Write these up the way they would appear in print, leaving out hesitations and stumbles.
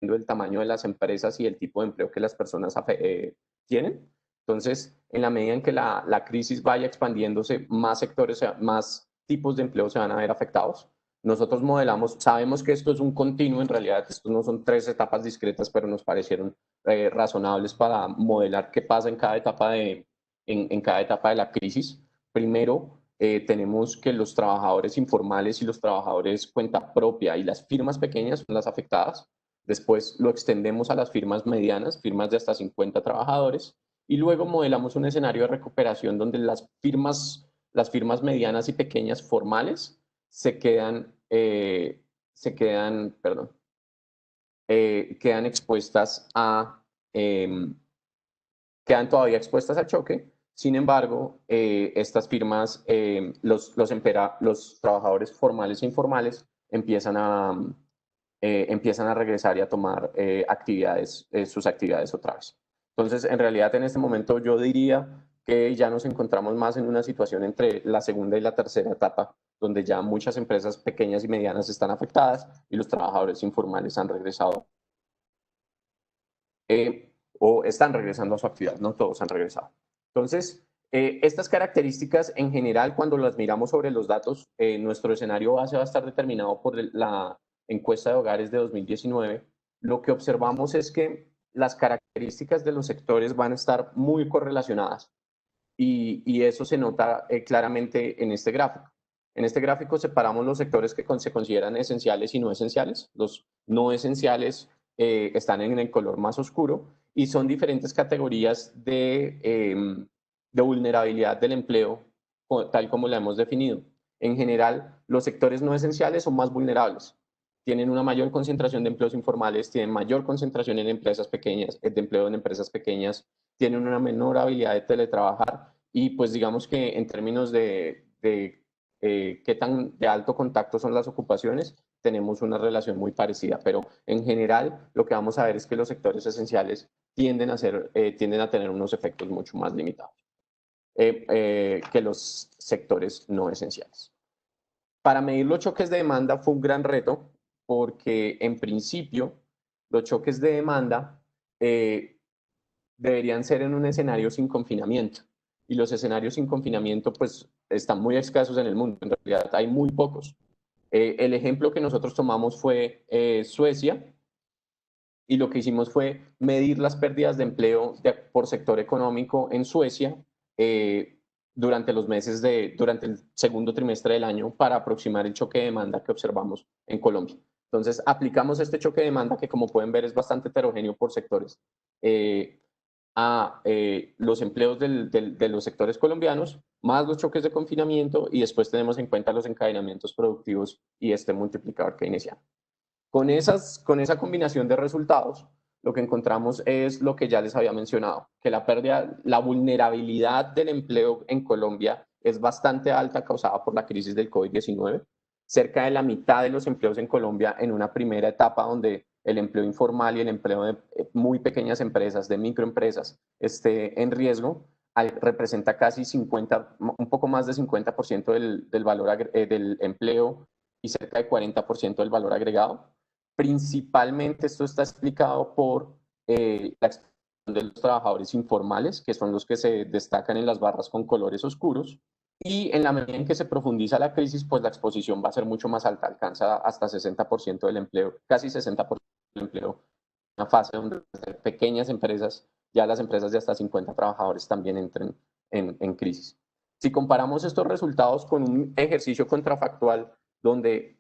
el tamaño de las empresas y el tipo de empleo que las personas tienen. Entonces, en la medida en que la crisis vaya expandiéndose, más sectores, más tipos de empleo se van a ver afectados. Nosotros modelamos, sabemos que esto es un continuo, en realidad estos no son 3 etapas discretas, pero nos parecieron razonables para modelar qué pasa en cada etapa en cada etapa de la crisis. Primero, tenemos que los trabajadores informales y los trabajadores cuenta propia y las firmas pequeñas son las afectadas. Después lo extendemos a las firmas medianas, firmas de hasta 50 trabajadores, y luego modelamos un escenario de recuperación donde las firmas medianas y pequeñas formales perdón, quedan expuestas quedan todavía expuestas al choque. Sin embargo, estas firmas, los trabajadores formales e informales empiezan a regresar y a tomar sus actividades otra vez. Entonces, en realidad, en este momento yo diría que ya nos encontramos más en una situación entre la segunda y la tercera etapa, donde ya muchas empresas pequeñas y medianas están afectadas y los trabajadores informales han regresado o están regresando a su actividad, no todos han regresado. Entonces, estas características en general, cuando las miramos sobre los datos, nuestro escenario base va a estar determinado por la encuesta de hogares de 2019. Lo que observamos es que las características de los sectores van a estar muy correlacionadas y eso se nota claramente en este gráfico. En este gráfico separamos los sectores que se consideran esenciales y no esenciales. Los no esenciales están en el color más oscuro y son diferentes categorías de vulnerabilidad del empleo, tal como la hemos definido. En general, los sectores no esenciales son más vulnerables. Tienen una mayor concentración de empleos informales, tienen mayor concentración en empresas pequeñas, de empleo en empresas pequeñas, tienen una menor habilidad de teletrabajar y pues digamos que en términos de qué tan de alto contacto son las ocupaciones, tenemos una relación muy parecida, pero en general lo que vamos a ver es que los sectores esenciales tienden a tener unos efectos mucho más limitados que los sectores no esenciales. Para medir los choques de demanda fue un gran reto porque en principio los choques de demanda deberían ser en un escenario sin confinamiento. Y los escenarios sin confinamiento pues están muy escasos en el mundo, en realidad hay muy pocos. El ejemplo que nosotros tomamos fue Suecia y lo que hicimos fue medir las pérdidas de empleo por sector económico en Suecia durante durante el segundo trimestre del año para aproximar el choque de demanda que observamos en Colombia. Entonces, aplicamos este choque de demanda que, como pueden ver, es bastante heterogéneo por sectores, a los empleos de los sectores colombianos, más los choques de confinamiento, y después tenemos en cuenta los encadenamientos productivos y este multiplicador keynesiano. Con esa combinación de resultados, lo que encontramos es lo que ya les había mencionado, que la vulnerabilidad del empleo en Colombia es bastante alta causada por la crisis del COVID-19. Cerca de la mitad de los empleos en Colombia en una primera etapa donde el empleo informal y el empleo de muy pequeñas empresas, de microempresas, esté en riesgo, representa casi 50, un poco más de 50% del valor del empleo y cerca de 40% del valor agregado. Principalmente esto está explicado por la exposición de los trabajadores informales, que son los que se destacan en las barras con colores oscuros, y en la medida en que se profundiza la crisis, pues la exposición va a ser mucho más alta, alcanza hasta 60% del empleo, casi 60% del empleo, una fase donde pequeñas empresas, ya las empresas de hasta 50 trabajadores también entren en crisis. Si comparamos estos resultados con un ejercicio contrafactual donde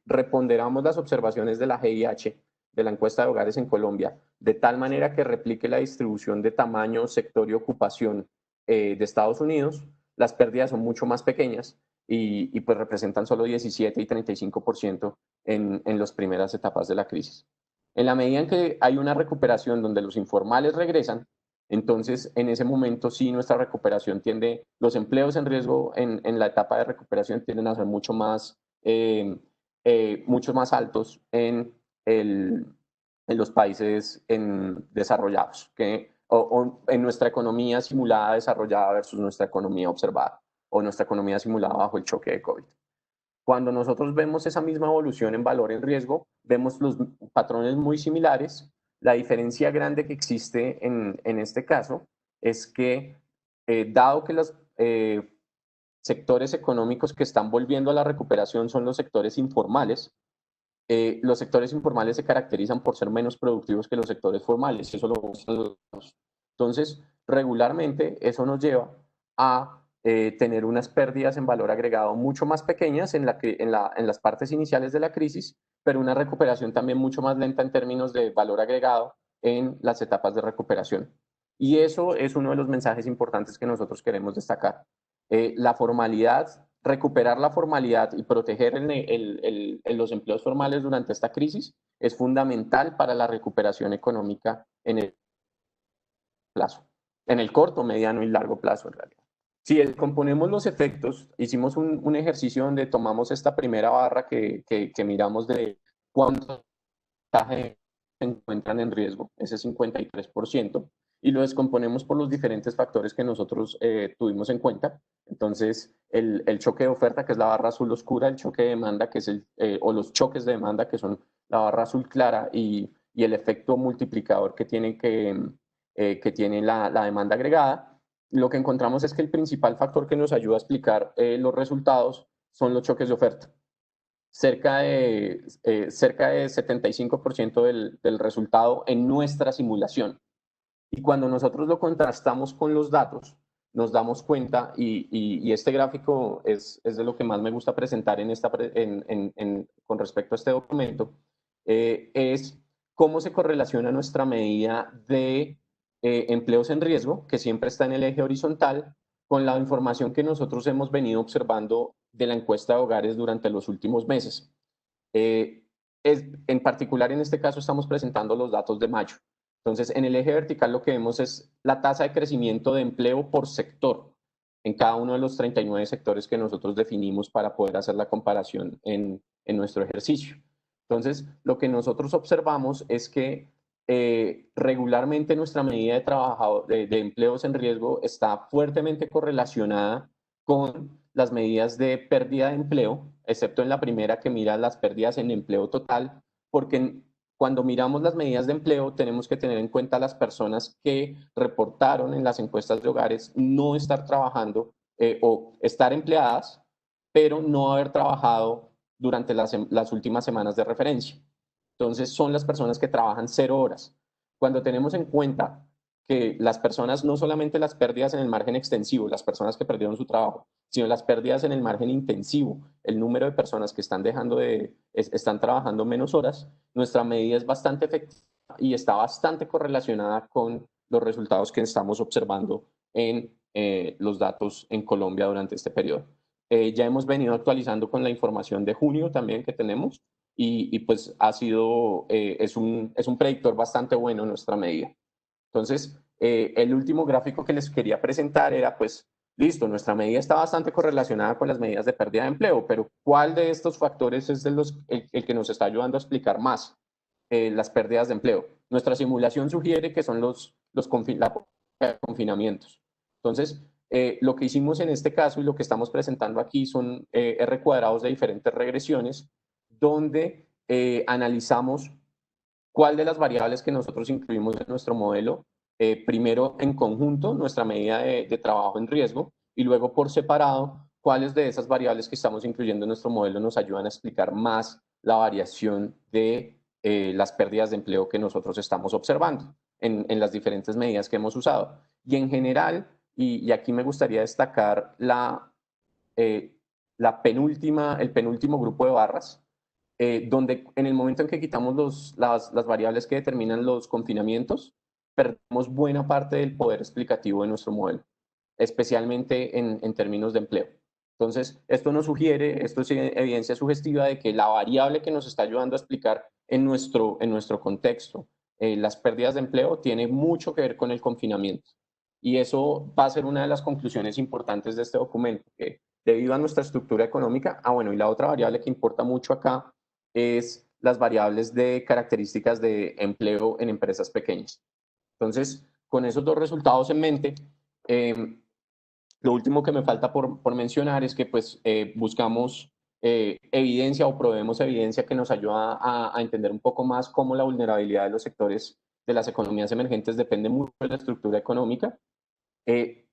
reponderamos las observaciones de la GIH, de la encuesta de hogares en Colombia, de tal manera que replique la distribución de tamaño, sector y ocupación de Estados Unidos, las pérdidas son mucho más pequeñas y pues representan solo 17 y 35% en las primeras etapas de la crisis. En la medida en que hay una recuperación donde los informales regresan, entonces en ese momento sí nuestra recuperación los empleos en riesgo en la etapa de recuperación tienden a ser mucho más altos en los países desarrollados, o en nuestra economía simulada desarrollada versus nuestra economía observada o nuestra economía simulada bajo el choque de COVID. Cuando nosotros vemos esa misma evolución en valor en riesgo, vemos patrones muy similares. La diferencia grande que existe en este caso es que, dado que los sectores económicos que están volviendo a la recuperación son los sectores informales, los sectores informales se caracterizan por ser menos productivos que los sectores formales. Eso lo muestran los datos. Entonces, regularmente eso nos lleva a tener unas pérdidas en valor agregado mucho más pequeñas en las partes iniciales de la crisis, pero una recuperación también mucho más lenta en términos de valor agregado en las etapas de recuperación. Y eso es uno de los mensajes importantes que nosotros queremos destacar. La formalidad, recuperar la formalidad y proteger los empleos formales durante esta crisis es fundamental para la recuperación económica en el plazo, en el corto, mediano y largo plazo en realidad. Si componemos los efectos, hicimos un ejercicio donde tomamos esta primera barra que miramos de cuántos se encuentran en riesgo, ese 53%, y lo descomponemos por los diferentes factores que nosotros tuvimos en cuenta. Entonces, el choque de oferta, que es la barra azul oscura, el choque de demanda, que es o los choques de demanda, que son la barra azul clara, y el efecto multiplicador que tiene, que tiene la demanda agregada, lo que encontramos es que el principal factor que nos ayuda a explicar los resultados son los choques de oferta. Cerca de 75% del resultado en nuestra simulación. Y cuando nosotros lo contrastamos con los datos, nos damos cuenta, y este gráfico es de lo que más me gusta presentar con respecto a este documento, es cómo se correlaciona nuestra medida de empleos en riesgo, que siempre está en el eje horizontal, con la información que nosotros hemos venido observando de la encuesta de hogares durante los últimos meses. En particular, en este caso, estamos presentando los datos de mayo. Entonces, en el eje vertical lo que vemos es la tasa de crecimiento de empleo por sector en cada uno de los 39 sectores que nosotros definimos para poder hacer la comparación en nuestro ejercicio. Entonces, lo que nosotros observamos es que regularmente nuestra medida de empleos en riesgo está fuertemente correlacionada con las medidas de pérdida de empleo, excepto en la primera que mira las pérdidas en empleo total, porque cuando miramos las medidas de empleo tenemos que tener en cuenta las personas que reportaron en las encuestas de hogares no estar trabajando o estar empleadas, pero no haber trabajado durante las últimas semanas de referencia. Entonces son las personas que trabajan 0 horas. Cuando tenemos en cuenta que las personas, no solamente las pérdidas en el margen extensivo, las personas que perdieron su trabajo, sino las pérdidas en el margen intensivo, el número de personas que están trabajando menos horas, nuestra medida es bastante efectiva y está bastante correlacionada con los resultados que estamos observando en los datos en Colombia durante este periodo. Ya hemos venido actualizando con la información de junio también que tenemos y pues es un predictor bastante bueno en nuestra medida. Entonces, el último gráfico que les quería presentar era, pues, listo, nuestra medida está bastante correlacionada con las medidas de pérdida de empleo, pero ¿cuál de estos factores es el que nos está ayudando a explicar más las pérdidas de empleo? Nuestra simulación sugiere que son los confinamientos. Entonces, lo que hicimos en este caso y lo que estamos presentando aquí son R cuadrados de diferentes regresiones, donde analizamos cuál de las variables que nosotros incluimos en nuestro modelo, primero en conjunto, nuestra medida de trabajo en riesgo, y luego por separado, cuáles de esas variables que estamos incluyendo en nuestro modelo nos ayudan a explicar más la variación de las pérdidas de empleo que nosotros estamos observando en las diferentes medidas que hemos usado. Y en general, y aquí me gustaría destacar el penúltimo grupo de barras, donde en el momento en que quitamos las variables que determinan los confinamientos, perdemos buena parte del poder explicativo de nuestro modelo, especialmente en términos de empleo. Entonces, esto es evidencia sugestiva de que la variable que nos está ayudando a explicar en nuestro contexto las pérdidas de empleo tiene mucho que ver con el confinamiento. Y eso va a ser una de las conclusiones importantes de este documento, que debido a nuestra estructura económica, bueno, y la otra variable que importa mucho acá es las variables de características de empleo en empresas pequeñas. Entonces, con esos dos resultados en mente, lo último que me falta por mencionar es que pues buscamos evidencia o proveemos evidencia que nos ayuda a entender un poco más cómo la vulnerabilidad de los sectores de las economías emergentes depende mucho de la estructura económica.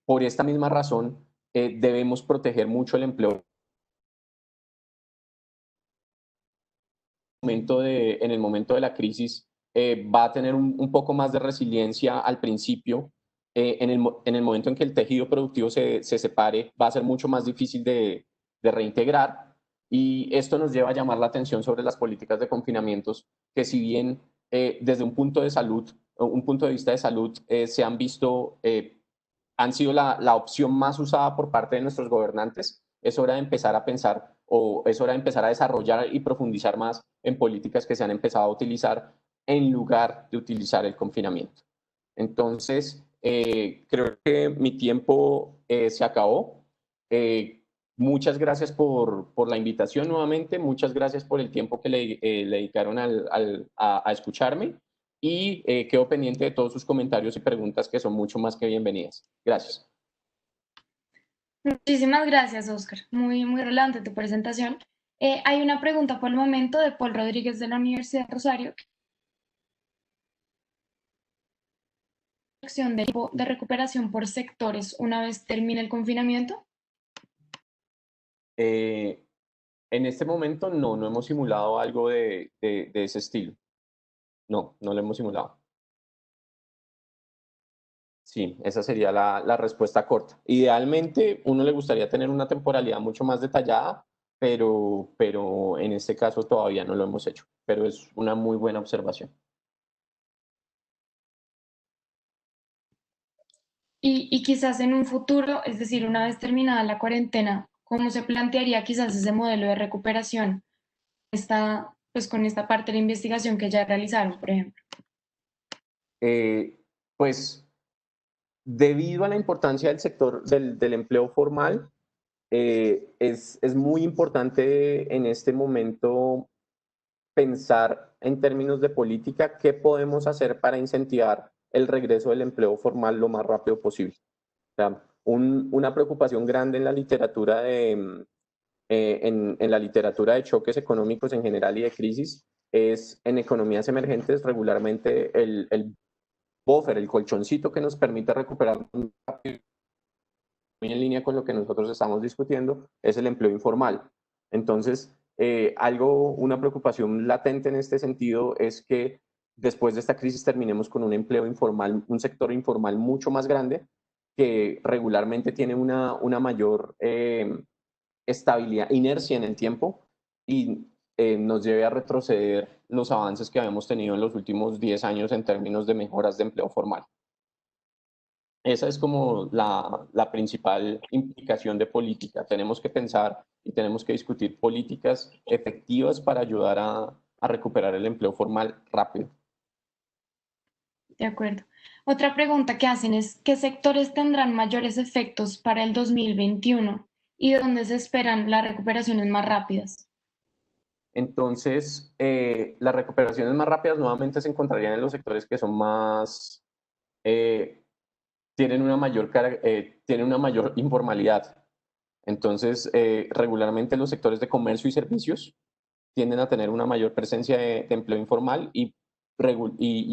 Por esta misma razón, debemos proteger mucho el empleo en el momento de la crisis. Va a tener un poco más de resiliencia al principio. En el momento en que el tejido productivo se separe, va a ser mucho más difícil de reintegrar. Y esto nos lleva a llamar la atención sobre las políticas de confinamientos, que si bien desde un punto de salud, un punto de vista de salud, se han visto, han sido la opción más usada por parte de nuestros gobernantes, es hora de empezar a pensar o es hora de empezar a desarrollar y profundizar más en políticas que se han empezado a utilizar en lugar de utilizar el confinamiento. Entonces, creo que mi tiempo se acabó. Muchas gracias por la invitación nuevamente, muchas gracias por el tiempo que le dedicaron a escucharme y quedo pendiente de todos sus comentarios y preguntas que son mucho más que bienvenidas. Gracias. Muchísimas gracias, Oscar. Muy, muy relevante tu presentación. Hay una pregunta por el momento de Paul Rodríguez de la Universidad de Rosario. ¿Acción de tipo de recuperación por sectores una vez termine el confinamiento? En este momento no hemos simulado algo de ese estilo. No lo hemos simulado. Sí, esa sería la respuesta corta. Idealmente, uno le gustaría tener una temporalidad mucho más detallada, pero en este caso todavía no lo hemos hecho. Pero es una muy buena observación. Y quizás en un futuro, es decir, una vez terminada la cuarentena, ¿cómo se plantearía quizás ese modelo de recuperación? Pues con esta parte de la investigación que ya realizaron, por ejemplo. Pues debido a la importancia del sector del empleo formal, es muy importante en este momento pensar en términos de política qué podemos hacer para incentivar el regreso del empleo formal lo más rápido posible. O sea, una preocupación grande en la literatura en la literatura de choques económicos en general y de crisis es en economías emergentes regularmente el buffer, el colchoncito que nos permite recuperar rápido, muy en línea con lo que nosotros estamos discutiendo, es el empleo informal. Entonces, una preocupación latente en este sentido es que después de esta crisis terminemos con un empleo informal, un sector informal mucho más grande que regularmente tiene una mayor estabilidad, inercia en el tiempo y nos lleve a retroceder los avances que habíamos tenido en los últimos 10 años en términos de mejoras de empleo formal. Esa es como la principal implicación de política. Tenemos que pensar y tenemos que discutir políticas efectivas para ayudar a recuperar el empleo formal rápido. De acuerdo. Otra pregunta que hacen es, ¿qué sectores tendrán mayores efectos para el 2021 y dónde se esperan las recuperaciones más rápidas? Entonces, las recuperaciones más rápidas nuevamente se encontrarían en los sectores que son más, tienen una mayor informalidad. Entonces, regularmente los sectores de comercio y servicios tienden a tener una mayor presencia de empleo informal y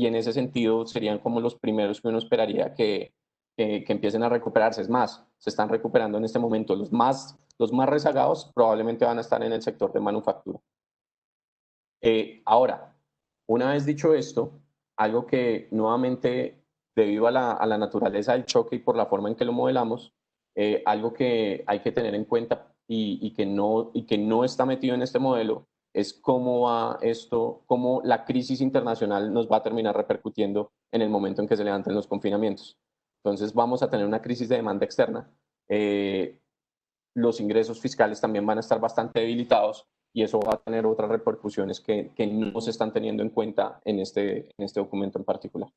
en ese sentido serían como los primeros que uno esperaría que empiecen a recuperarse. Es más, se están recuperando en este momento. Los más rezagados probablemente van a estar en el sector de manufactura. Ahora, una vez dicho esto, algo que nuevamente, debido a la naturaleza del choque y por la forma en que lo modelamos, algo que hay que tener en cuenta y que no está metido en este modelo es cómo va esto, cómo la crisis internacional nos va a terminar repercutiendo en el momento en que se levanten los confinamientos. Entonces vamos a tener una crisis de demanda externa. Los ingresos fiscales también van a estar bastante debilitados y eso va a tener otras repercusiones que no se están teniendo en cuenta en este documento en particular.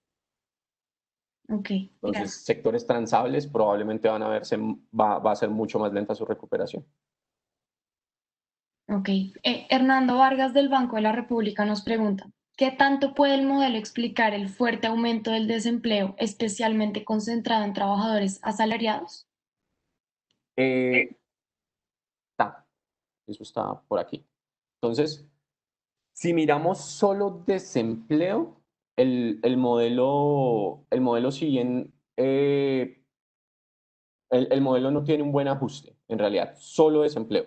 Ok, Entonces, gracias. sectores transables probablemente va a ser mucho más lenta su recuperación. Ok. Hernando Vargas del Banco de la República nos pregunta, ¿qué tanto puede el modelo explicar el fuerte aumento del desempleo, especialmente concentrado en trabajadores asalariados? Eh, eso está por aquí. Entonces, si miramos solo desempleo, el modelo si bien el modelo no tiene un buen ajuste, en realidad, solo desempleo.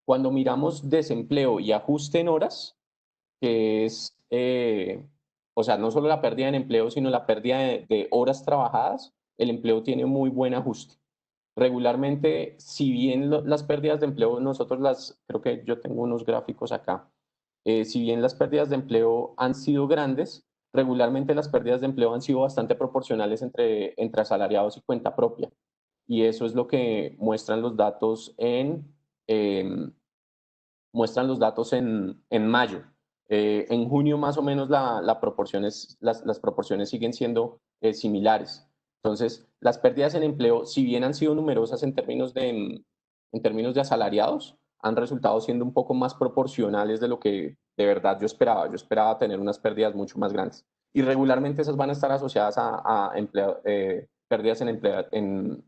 Cuando miramos desempleo y ajuste en horas, que es, o sea, no solo la pérdida en empleo, sino la pérdida de horas trabajadas, el empleo tiene muy buen ajuste. Regularmente, si bien las pérdidas de empleo, nosotros creo que yo tengo unos gráficos acá, si bien las pérdidas de empleo han sido grandes, regularmente las pérdidas de empleo han sido bastante proporcionales entre asalariados y cuenta propia. Y eso es lo que muestran los datos em, en mayo. En junio más o menos las proporciones siguen siendo similares. Entonces, las pérdidas en empleo, si bien han sido numerosas en términos de asalariados, han resultado siendo un poco más proporcionales de lo que de verdad yo esperaba. Yo esperaba tener unas pérdidas mucho más grandes. Y regularmente esas van a estar asociadas a pérdidas en,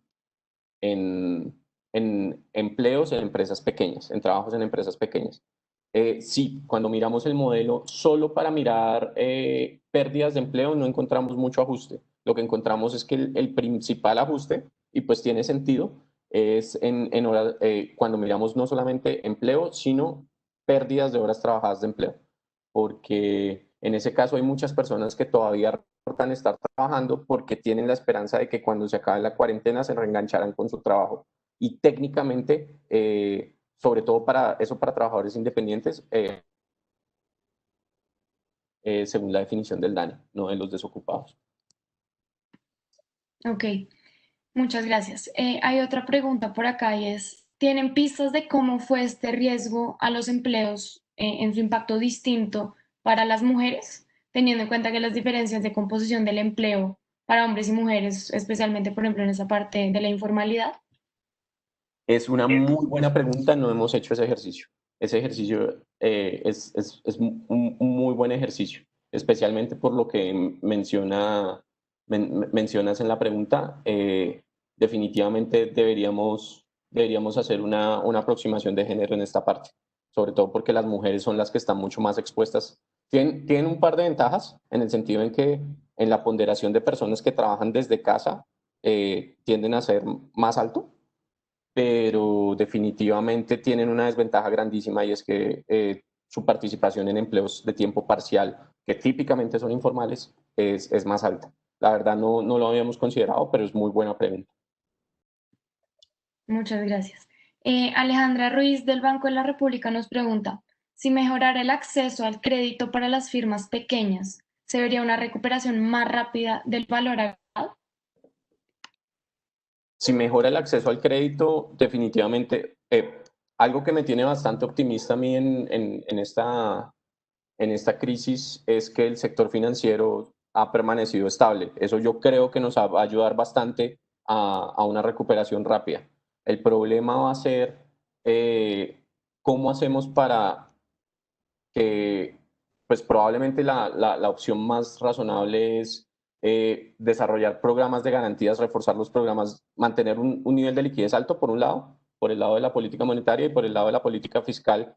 en empleos en empresas pequeñas, en trabajos en empresas pequeñas. Sí, cuando miramos el modelo solo para mirar pérdidas de empleo no encontramos mucho ajuste. Lo que encontramos es que el principal ajuste, y pues tiene sentido, es cuando miramos no solamente empleo, sino pérdidas de horas trabajadas de empleo. Porque en ese caso hay muchas personas que todavía reportan estar trabajando porque tienen la esperanza de que cuando se acabe la cuarentena se reengancharán con su trabajo. Y técnicamente, sobre todo para eso, para trabajadores independientes, según la definición del DANE, no de los desocupados. Ok, muchas gracias. Hay otra pregunta por acá y es, ¿tienen pistas de cómo fue este riesgo a los empleos en su impacto distinto para las mujeres, teniendo en cuenta que las diferencias de composición del empleo para hombres y mujeres, especialmente, por ejemplo, en esa parte de la informalidad? Es una muy buena pregunta, no hemos hecho ese ejercicio. Ese ejercicio es un muy buen ejercicio, especialmente por lo que mencionas en la pregunta. Definitivamente deberíamos hacer una aproximación de género en esta parte, sobre todo porque las mujeres son las que están mucho más expuestas. Tienen un par de ventajas en el sentido en que en la ponderación de personas que trabajan desde casa tienden a ser más alto, pero definitivamente tienen una desventaja grandísima y es que su participación en empleos de tiempo parcial, que típicamente son informales, es más alta. La verdad no lo habíamos considerado, pero es muy buena pregunta. Muchas gracias. Alejandra Ruiz del Banco de la República nos pregunta, si mejorara el acceso al crédito para las firmas pequeñas, ¿se vería una recuperación más rápida del valor agregado? Si mejora el acceso al crédito, definitivamente, algo que me tiene bastante optimista a mí en esta crisis es que el sector financiero ha permanecido estable. Eso yo creo que nos va a ayudar bastante a una recuperación rápida. El problema va a ser cómo hacemos para que, pues probablemente la opción más razonable es desarrollar programas de garantías, reforzar los programas, mantener un nivel de liquidez alto por un lado, por el lado de la política monetaria y por el lado de la política fiscal,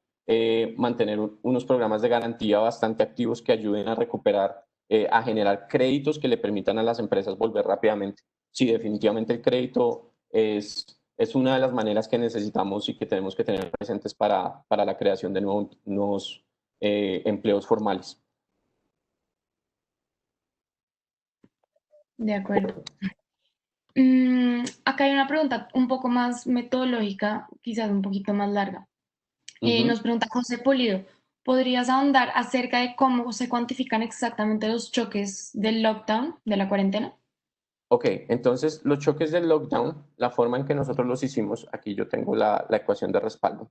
mantener unos programas de garantía bastante activos que ayuden a recuperar, a generar créditos que le permitan a las empresas volver rápidamente. Sí, definitivamente el crédito es una de las maneras que necesitamos y que tenemos que tener presentes para la creación de nuevos empleos formales. De acuerdo. Acá hay una pregunta un poco más metodológica, quizás un poquito más larga. Nos pregunta José Polido, ¿podrías ahondar acerca de cómo se cuantifican exactamente los choques del lockdown, de la cuarentena? Ok, entonces los choques del lockdown, la forma en que nosotros los hicimos, aquí yo tengo la ecuación de respaldo.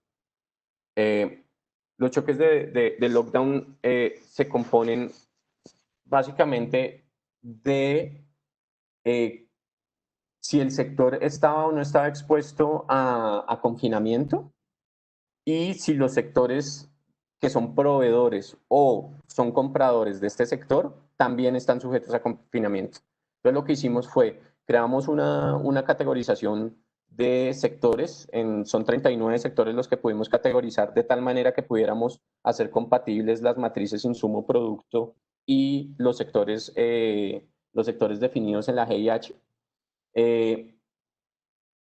Los choques de lockdown se componen básicamente de si el sector estaba o no estaba expuesto a confinamiento y si los sectores que son proveedores o son compradores de este sector también están sujetos a confinamiento. Entonces lo que hicimos fue, creamos una categorización de sectores, son 39 sectores los que pudimos categorizar de tal manera que pudiéramos hacer compatibles las matrices insumo-producto y los sectores definidos en la GIH.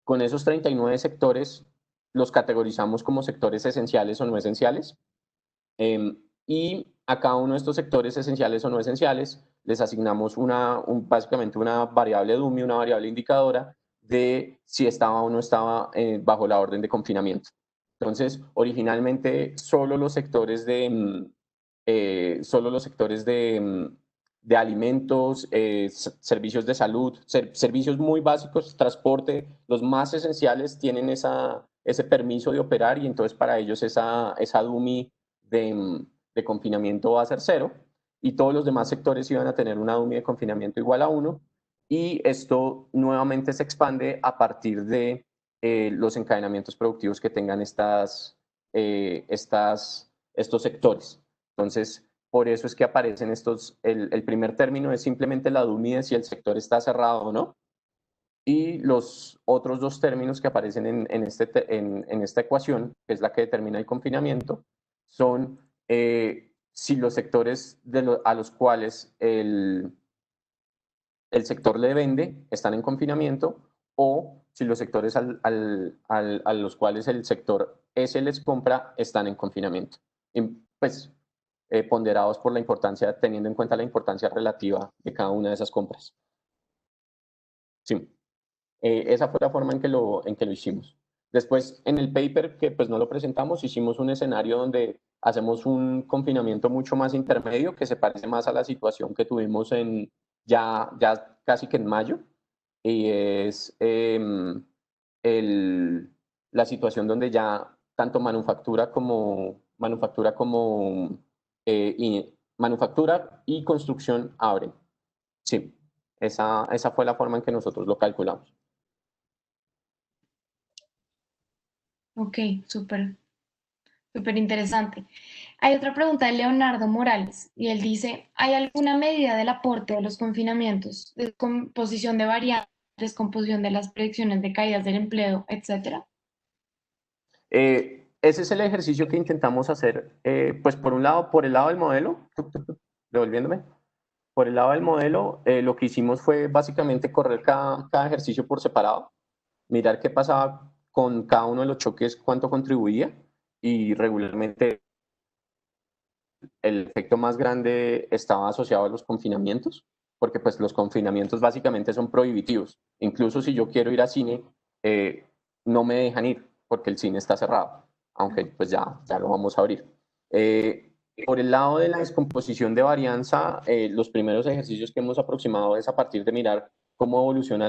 Con esos 39 sectores los categorizamos como sectores esenciales o no esenciales. Y a cada uno de estos sectores esenciales o no esenciales les asignamos básicamente una variable DUMI, una variable indicadora de si estaba o no estaba bajo la orden de confinamiento. Entonces, originalmente solo los sectores de alimentos, servicios de salud, servicios muy básicos, transporte, los más esenciales tienen ese permiso de operar y entonces para ellos esa DUMI de confinamiento va a ser 0 y todos los demás sectores iban a tener una DUMI de confinamiento igual a 1 y esto nuevamente se expande a partir de los encadenamientos productivos que tengan estos sectores. Entonces, por eso es que aparecen el primer término es simplemente la DUMI de si el sector está cerrado o no. Y los otros dos términos que aparecen en esta ecuación, que es la que determina el confinamiento, son si los sectores a los cuales el sector le vende están en confinamiento o si los sectores a los cuales el sector ese les compra están en confinamiento. Y pues ponderados por la importancia, teniendo en cuenta la importancia relativa de cada una de esas compras. Sí. Esa fue la forma en que lo hicimos. Después, en el paper, que pues no lo presentamos, hicimos un escenario donde hacemos un confinamiento mucho más intermedio, que se parece más a la situación que tuvimos ya casi que en mayo, y es la situación donde ya tanto manufactura y construcción abren. Sí, esa fue la forma en que nosotros lo calculamos. Ok, súper, súper interesante. Hay otra pregunta de Leonardo Morales y él dice, ¿hay alguna medida del aporte de los confinamientos, descomposición de variantes, descomposición de las predicciones de caídas del empleo, etcétera? Ese es el ejercicio que intentamos hacer, pues por un lado, por el lado del modelo, devolviéndome, por el lado del modelo, lo que hicimos fue básicamente correr cada ejercicio por separado, mirar qué pasaba con cada uno de los choques, cuánto contribuía y regularmente el efecto más grande estaba asociado a los confinamientos, porque pues los confinamientos básicamente son prohibitivos. Incluso si yo quiero ir a cine, no me dejan ir porque el cine está cerrado, aunque pues ya lo vamos a abrir. Por el lado de la descomposición de varianza, los primeros ejercicios que hemos aproximado es a partir de mirar cómo evoluciona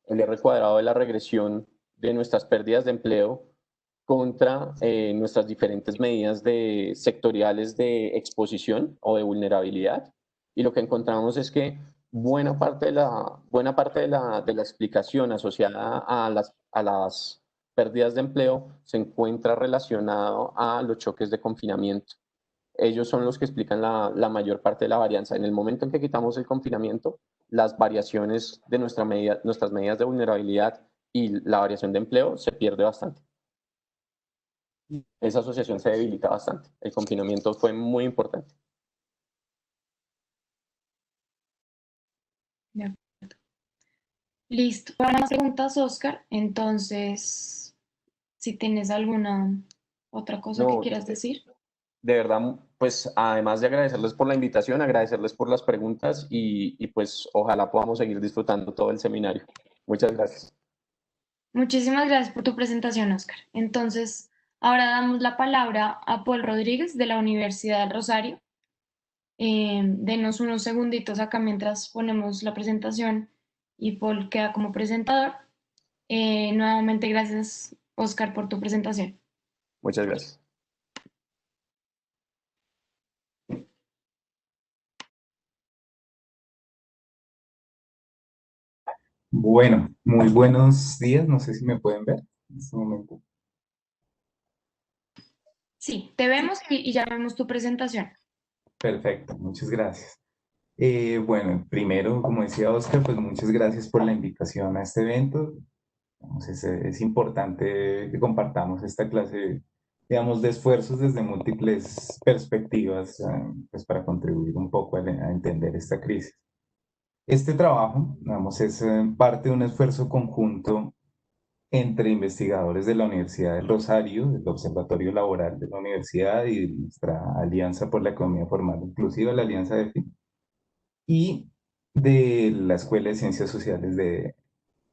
el R cuadrado de la regresión de nuestras pérdidas de empleo contra nuestras diferentes medidas sectoriales de exposición o de vulnerabilidad. Y lo que encontramos es que buena parte de la explicación asociada a las pérdidas de empleo se encuentra relacionado a los choques de confinamiento. Ellos son los que explican la mayor parte de la varianza. En el momento en que quitamos el confinamiento, las variaciones de nuestras medidas de vulnerabilidad y la variación de empleo se pierde bastante. Esa asociación se debilita bastante. El confinamiento fue muy importante. Listo. Para más preguntas, Oscar, entonces, si tienes alguna otra cosa que No, quieras decir. de verdad, pues además de agradecerles por la invitación, agradecerles por las preguntas y pues ojalá podamos seguir disfrutando todo el seminario. Muchas gracias. Muchísimas gracias por tu presentación, Oscar. Entonces, ahora damos la palabra a Paul Rodríguez de la Universidad del Rosario. Denos unos segunditos acá mientras ponemos la presentación y Paul queda como presentador. Nuevamente, gracias, Oscar, por tu presentación. Muchas gracias. Bueno, muy buenos días. No sé si me pueden ver en este momento. Sí, te vemos y ya vemos tu presentación. Perfecto, muchas gracias. Bueno, primero, como decía Oscar, pues muchas gracias por la invitación a este evento. Entonces, es importante que compartamos esta clase, digamos, de esfuerzos desde múltiples perspectivas, pues para contribuir un poco a entender esta crisis. Este trabajo, digamos, es parte de un esfuerzo conjunto entre investigadores de la Universidad del Rosario, del Observatorio Laboral de la Universidad y de nuestra Alianza por la Economía Formal Inclusiva, la Alianza de FI, y de la Escuela de Ciencias Sociales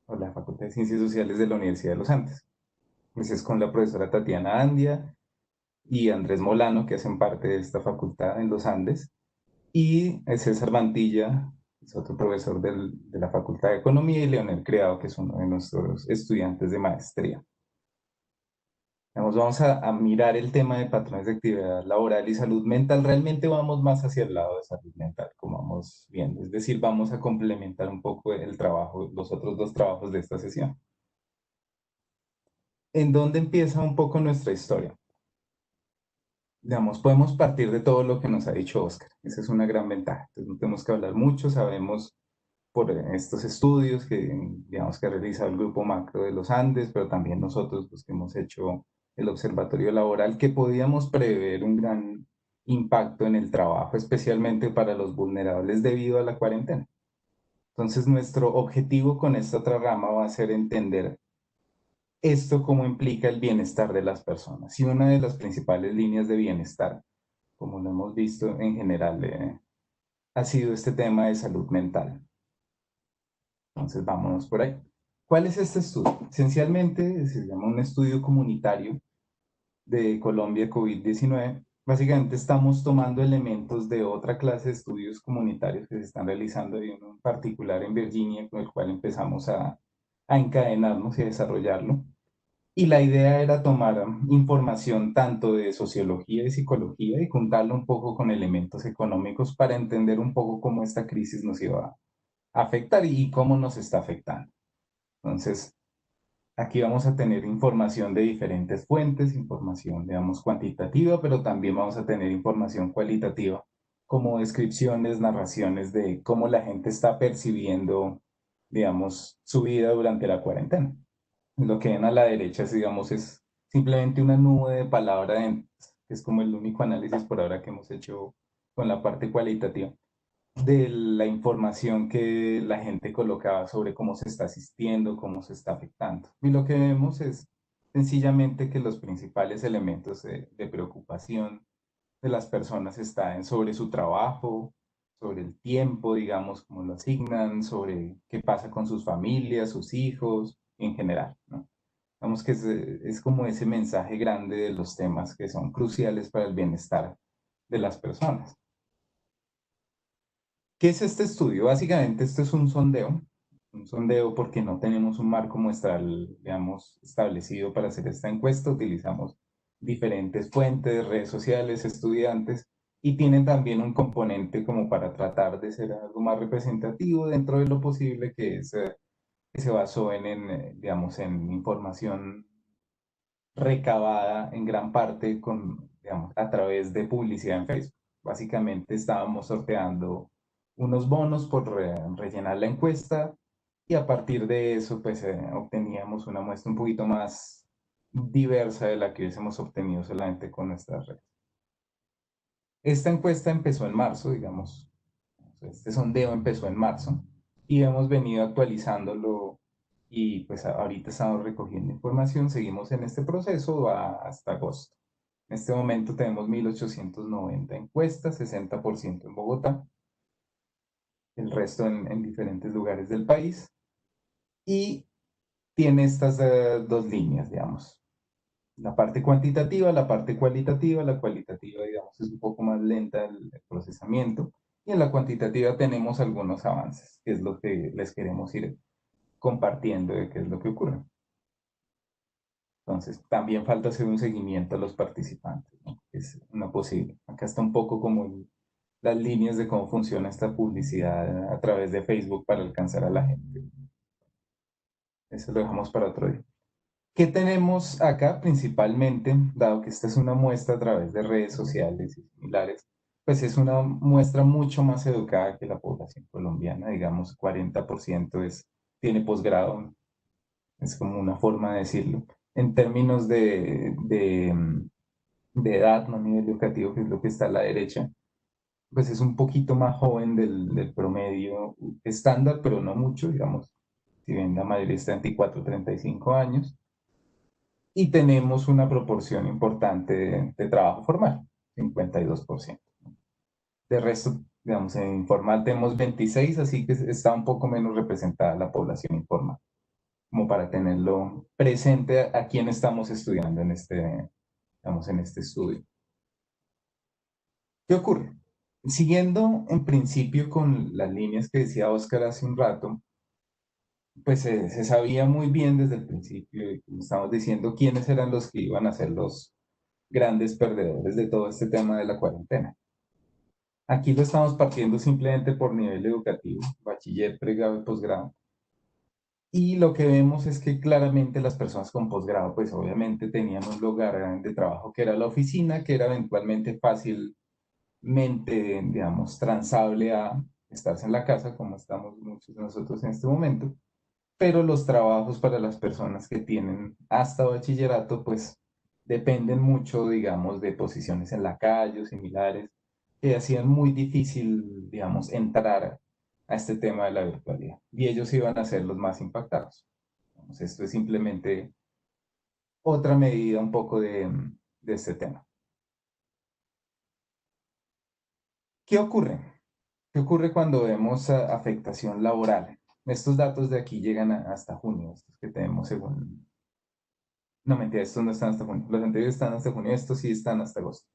o la Facultad de Ciencias Sociales de la Universidad de los Andes. Pues es con la profesora Tatiana Andia y Andrés Molano, que hacen parte de esta facultad en los Andes, y César Mantilla, que es otro profesor de la Facultad de Economía, y Leonel Criado, que es uno de nuestros estudiantes de maestría. Vamos a mirar el tema de patrones de actividad laboral y salud mental. Realmente vamos más hacia el lado de salud mental, como vamos viendo. Es decir, vamos a complementar un poco el trabajo, los otros dos trabajos de esta sesión. ¿En dónde empieza un poco nuestra historia? Digamos, podemos partir de todo lo que nos ha dicho Oscar. Esa es una gran ventaja. Entonces, no tenemos que hablar mucho, sabemos por estos estudios digamos, que ha realizado el Grupo Macro de los Andes, pero también nosotros los que hemos hecho el Observatorio Laboral, que podíamos prever un gran impacto en el trabajo, especialmente para los vulnerables debido a la cuarentena. Entonces, nuestro objetivo con esta otra rama va a ser entender esto cómo implica el bienestar de las personas. Y una de las principales líneas de bienestar, como lo hemos visto en general, ha sido este tema de salud mental. Entonces, vámonos por ahí. ¿Cuál es este estudio? Esencialmente se llama un estudio comunitario de Colombia COVID-19. Básicamente estamos tomando elementos de otra clase de estudios comunitarios que se están realizando, y uno en particular en Virginia, con el cual empezamos a encadenarnos y a desarrollarlo. Y la idea era tomar información tanto de sociología y psicología y juntarlo un poco con elementos económicos para entender un poco cómo esta crisis nos iba a afectar y cómo nos está afectando. Entonces, aquí vamos a tener información de diferentes fuentes, información, digamos, cuantitativa, pero también vamos a tener información cualitativa, como descripciones, narraciones de cómo la gente está percibiendo, digamos, su vida durante la cuarentena. Lo que ven a la derecha, digamos, es simplemente una nube de palabras, que es como el único análisis por ahora que hemos hecho con la parte cualitativa de la información que la gente colocaba sobre cómo se está asistiendo, cómo se está afectando. Y lo que vemos es sencillamente que los principales elementos de preocupación de las personas están sobre su trabajo, sobre el tiempo, digamos, cómo lo asignan, sobre qué pasa con sus familias, sus hijos, en general, ¿no? Digamos que es como ese mensaje grande de los temas que son cruciales para el bienestar de las personas. ¿Qué es este estudio? Básicamente esto es un sondeo porque no tenemos un marco muestral, digamos, establecido para hacer esta encuesta. Utilizamos diferentes fuentes, redes sociales, estudiantes, y tienen también un componente como para tratar de ser algo más representativo dentro de lo posible, que es que se basó digamos, en información recabada en gran parte digamos, a través de publicidad en Facebook. Básicamente estábamos sorteando unos bonos por rellenar la encuesta, y a partir de eso pues obteníamos una muestra un poquito más diversa de la que hubiésemos obtenido solamente con nuestras redes. Esta encuesta empezó en marzo, digamos, este sondeo empezó en marzo y hemos venido actualizándolo, y pues ahorita estamos recogiendo información, seguimos en este proceso hasta agosto. En este momento tenemos 1.890 encuestas, 60% en Bogotá, el resto en diferentes lugares del país, y tiene estas dos líneas, digamos. La parte cuantitativa, la parte cualitativa. La cualitativa, digamos, es un poco más lenta el procesamiento, y en la cuantitativa tenemos algunos avances, que es lo que les queremos ir compartiendo de qué es lo que ocurre. Entonces, también falta hacer un seguimiento a los participantes, ¿no? Es una posible. Acá está un poco como las líneas de cómo funciona esta publicidad a través de Facebook para alcanzar a la gente. Eso lo dejamos para otro día. ¿Qué tenemos acá principalmente? Dado que esta es una muestra a través de redes sociales y similares, pues es una muestra mucho más educada que la población colombiana. Digamos, 40% tiene posgrado, es como una forma de decirlo. En términos de edad, no nivel educativo, que es lo que está a la derecha, pues es un poquito más joven del promedio estándar, pero no mucho, digamos, si bien la mayoría está en 34, 35 años, y tenemos una proporción importante de trabajo formal, 52%. De resto, digamos, en informal tenemos 26, así que está un poco menos representada la población informal, como para tenerlo presente a quién estamos estudiando digamos, en este estudio. ¿Qué ocurre? Siguiendo en principio con las líneas que decía Oscar hace un rato, pues se sabía muy bien desde el principio, y como estamos diciendo, quiénes eran los que iban a ser los grandes perdedores de todo este tema de la cuarentena. Aquí lo estamos partiendo simplemente por nivel educativo, bachiller, pregrado y posgrado. Y lo que vemos es que claramente las personas con posgrado, pues obviamente tenían un lugar de trabajo que era la oficina, que era eventualmente fácilmente, digamos, transable a estarse en la casa, como estamos muchos de nosotros en este momento. Pero los trabajos para las personas que tienen hasta bachillerato, pues dependen mucho, digamos, de posiciones en la calle o similares, que hacían muy difícil, digamos, entrar a este tema de la virtualidad. Y ellos iban a ser los más impactados. Digamos, esto es simplemente otra medida un poco de este tema. ¿Qué ocurre? ¿Qué ocurre cuando vemos afectación laboral? Estos datos de aquí llegan hasta junio, estos que tenemos según... No, mentira, estos no están hasta junio. Los anteriores están hasta junio, estos sí están hasta agosto.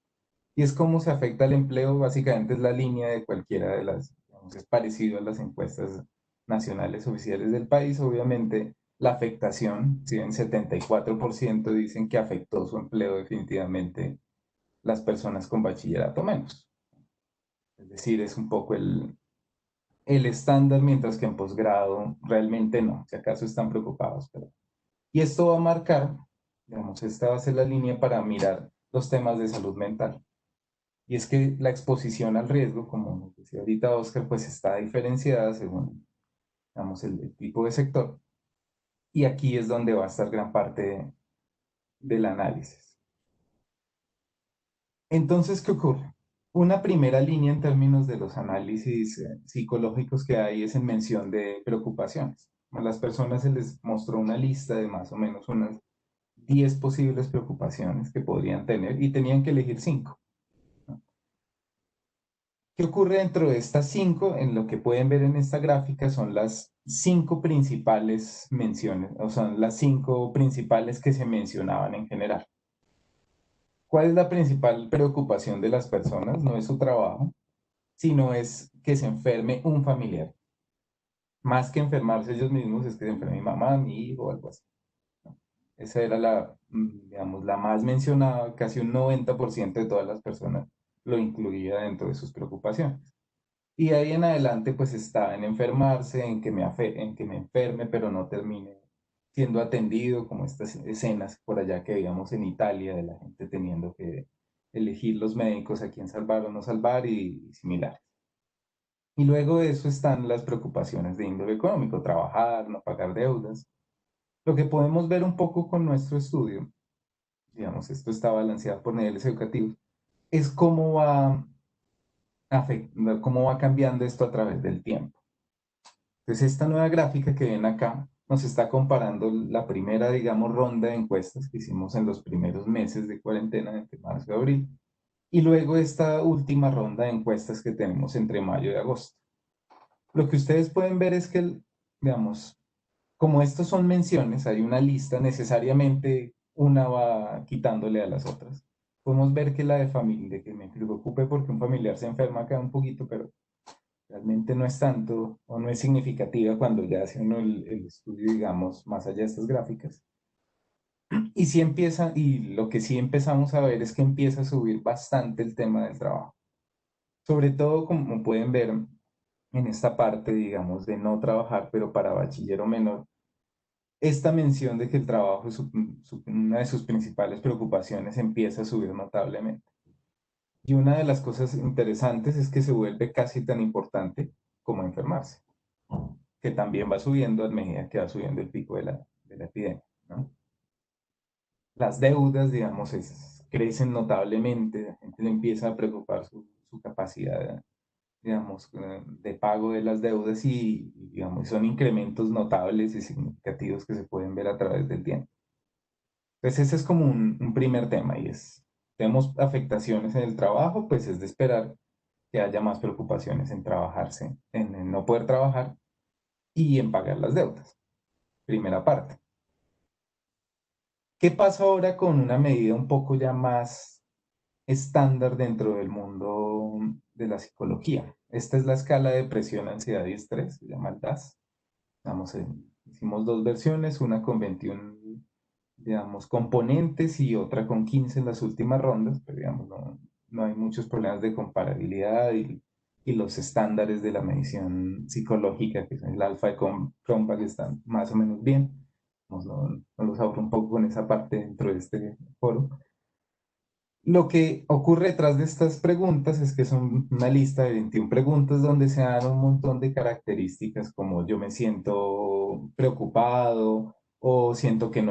Y es cómo se afecta el empleo, básicamente es la línea de cualquiera de las, digamos, es parecido a las encuestas nacionales oficiales del país. Obviamente, la afectación, si en 74% dicen que afectó su empleo definitivamente las personas con bachillerato menos. Es decir, es un poco el estándar, mientras que en posgrado realmente no, si acaso están preocupados. Y esto va a marcar, digamos, esta va a ser la línea para mirar los temas de salud mental. Y es que la exposición al riesgo, como nos decía ahorita Oscar, pues está diferenciada según, digamos, el tipo de sector. Y aquí es donde va a estar gran parte del análisis. Entonces, ¿qué ocurre? Una primera línea en términos de los análisis psicológicos que hay es en mención de preocupaciones. A las personas se les mostró una lista de más o menos unas 10 posibles preocupaciones que podrían tener y tenían que elegir 5. ¿Qué ocurre dentro de estas 5? En lo que pueden ver en esta gráfica son las 5 principales menciones, o sea, las 5 principales que se mencionaban en general. ¿Cuál es la principal preocupación de las personas? No es su trabajo, sino es que se enferme un familiar. Más que enfermarse ellos mismos, es que se enferme mi mamá, mi hijo o algo así. Esa era digamos, la más mencionada, casi un 90% de todas las personas lo incluía dentro de sus preocupaciones. Y de ahí en adelante, pues está en enfermarse, en que me enferme, pero no termine siendo atendido, como estas escenas por allá que veíamos en Italia, de la gente teniendo que elegir los médicos a quién salvar o no salvar y similares. Y luego de eso están las preocupaciones de índole económico, trabajar, no pagar deudas. Lo que podemos ver un poco con nuestro estudio, digamos, esto está balanceado por niveles educativos, es cómo va cambiando esto a través del tiempo. Entonces, esta nueva gráfica que ven acá nos está comparando la primera, digamos, ronda de encuestas que hicimos en los primeros meses de cuarentena, entre marzo y abril, y luego esta última ronda de encuestas que tenemos entre mayo y agosto. Lo que ustedes pueden ver es que, digamos, como estos son menciones, hay una lista, necesariamente una va quitándole a las otras. Podemos ver que la de familia, de que me preocupe porque un familiar se enferma acá un poquito, pero realmente no es tanto o no es significativa cuando ya hace uno el estudio, digamos, más allá de estas gráficas. Y sí empieza, y lo que sí empezamos a ver es que empieza a subir bastante el tema del trabajo. Sobre todo, como pueden ver en esta parte, digamos, de no trabajar, pero para bachiller o menor, esta mención de que el trabajo es una de sus principales preocupaciones empieza a subir notablemente. Y una de las cosas interesantes es que se vuelve casi tan importante como enfermarse, que también va subiendo a medida que va subiendo el pico de la la epidemia, ¿no? Las deudas, digamos, crecen notablemente, la gente le empieza a preocupar su capacidad, digamos, de pago de las deudas digamos, son incrementos notables y significativos que se pueden ver a través del tiempo. Entonces ese es como un primer tema y tenemos afectaciones en el trabajo, pues es de esperar que haya más preocupaciones en trabajarse, en no poder trabajar y en pagar las deudas. Primera parte. ¿Qué pasa ahora con una medida un poco ya más estándar dentro del mundo de la psicología? Esta es la escala de presión, ansiedad y estrés, se llama el DAS. Hicimos dos versiones, una con 21, digamos, componentes y otra con 15 en las últimas rondas, pero digamos, no hay muchos problemas de comparabilidad y los estándares de la medición psicológica, que es el alfa de Cronbach, están más o menos bien. Nos los ahorro un poco con esa parte dentro de este foro. Lo que ocurre detrás de estas preguntas es que son una lista de 21 preguntas donde se dan un montón de características como yo me siento preocupado o siento que,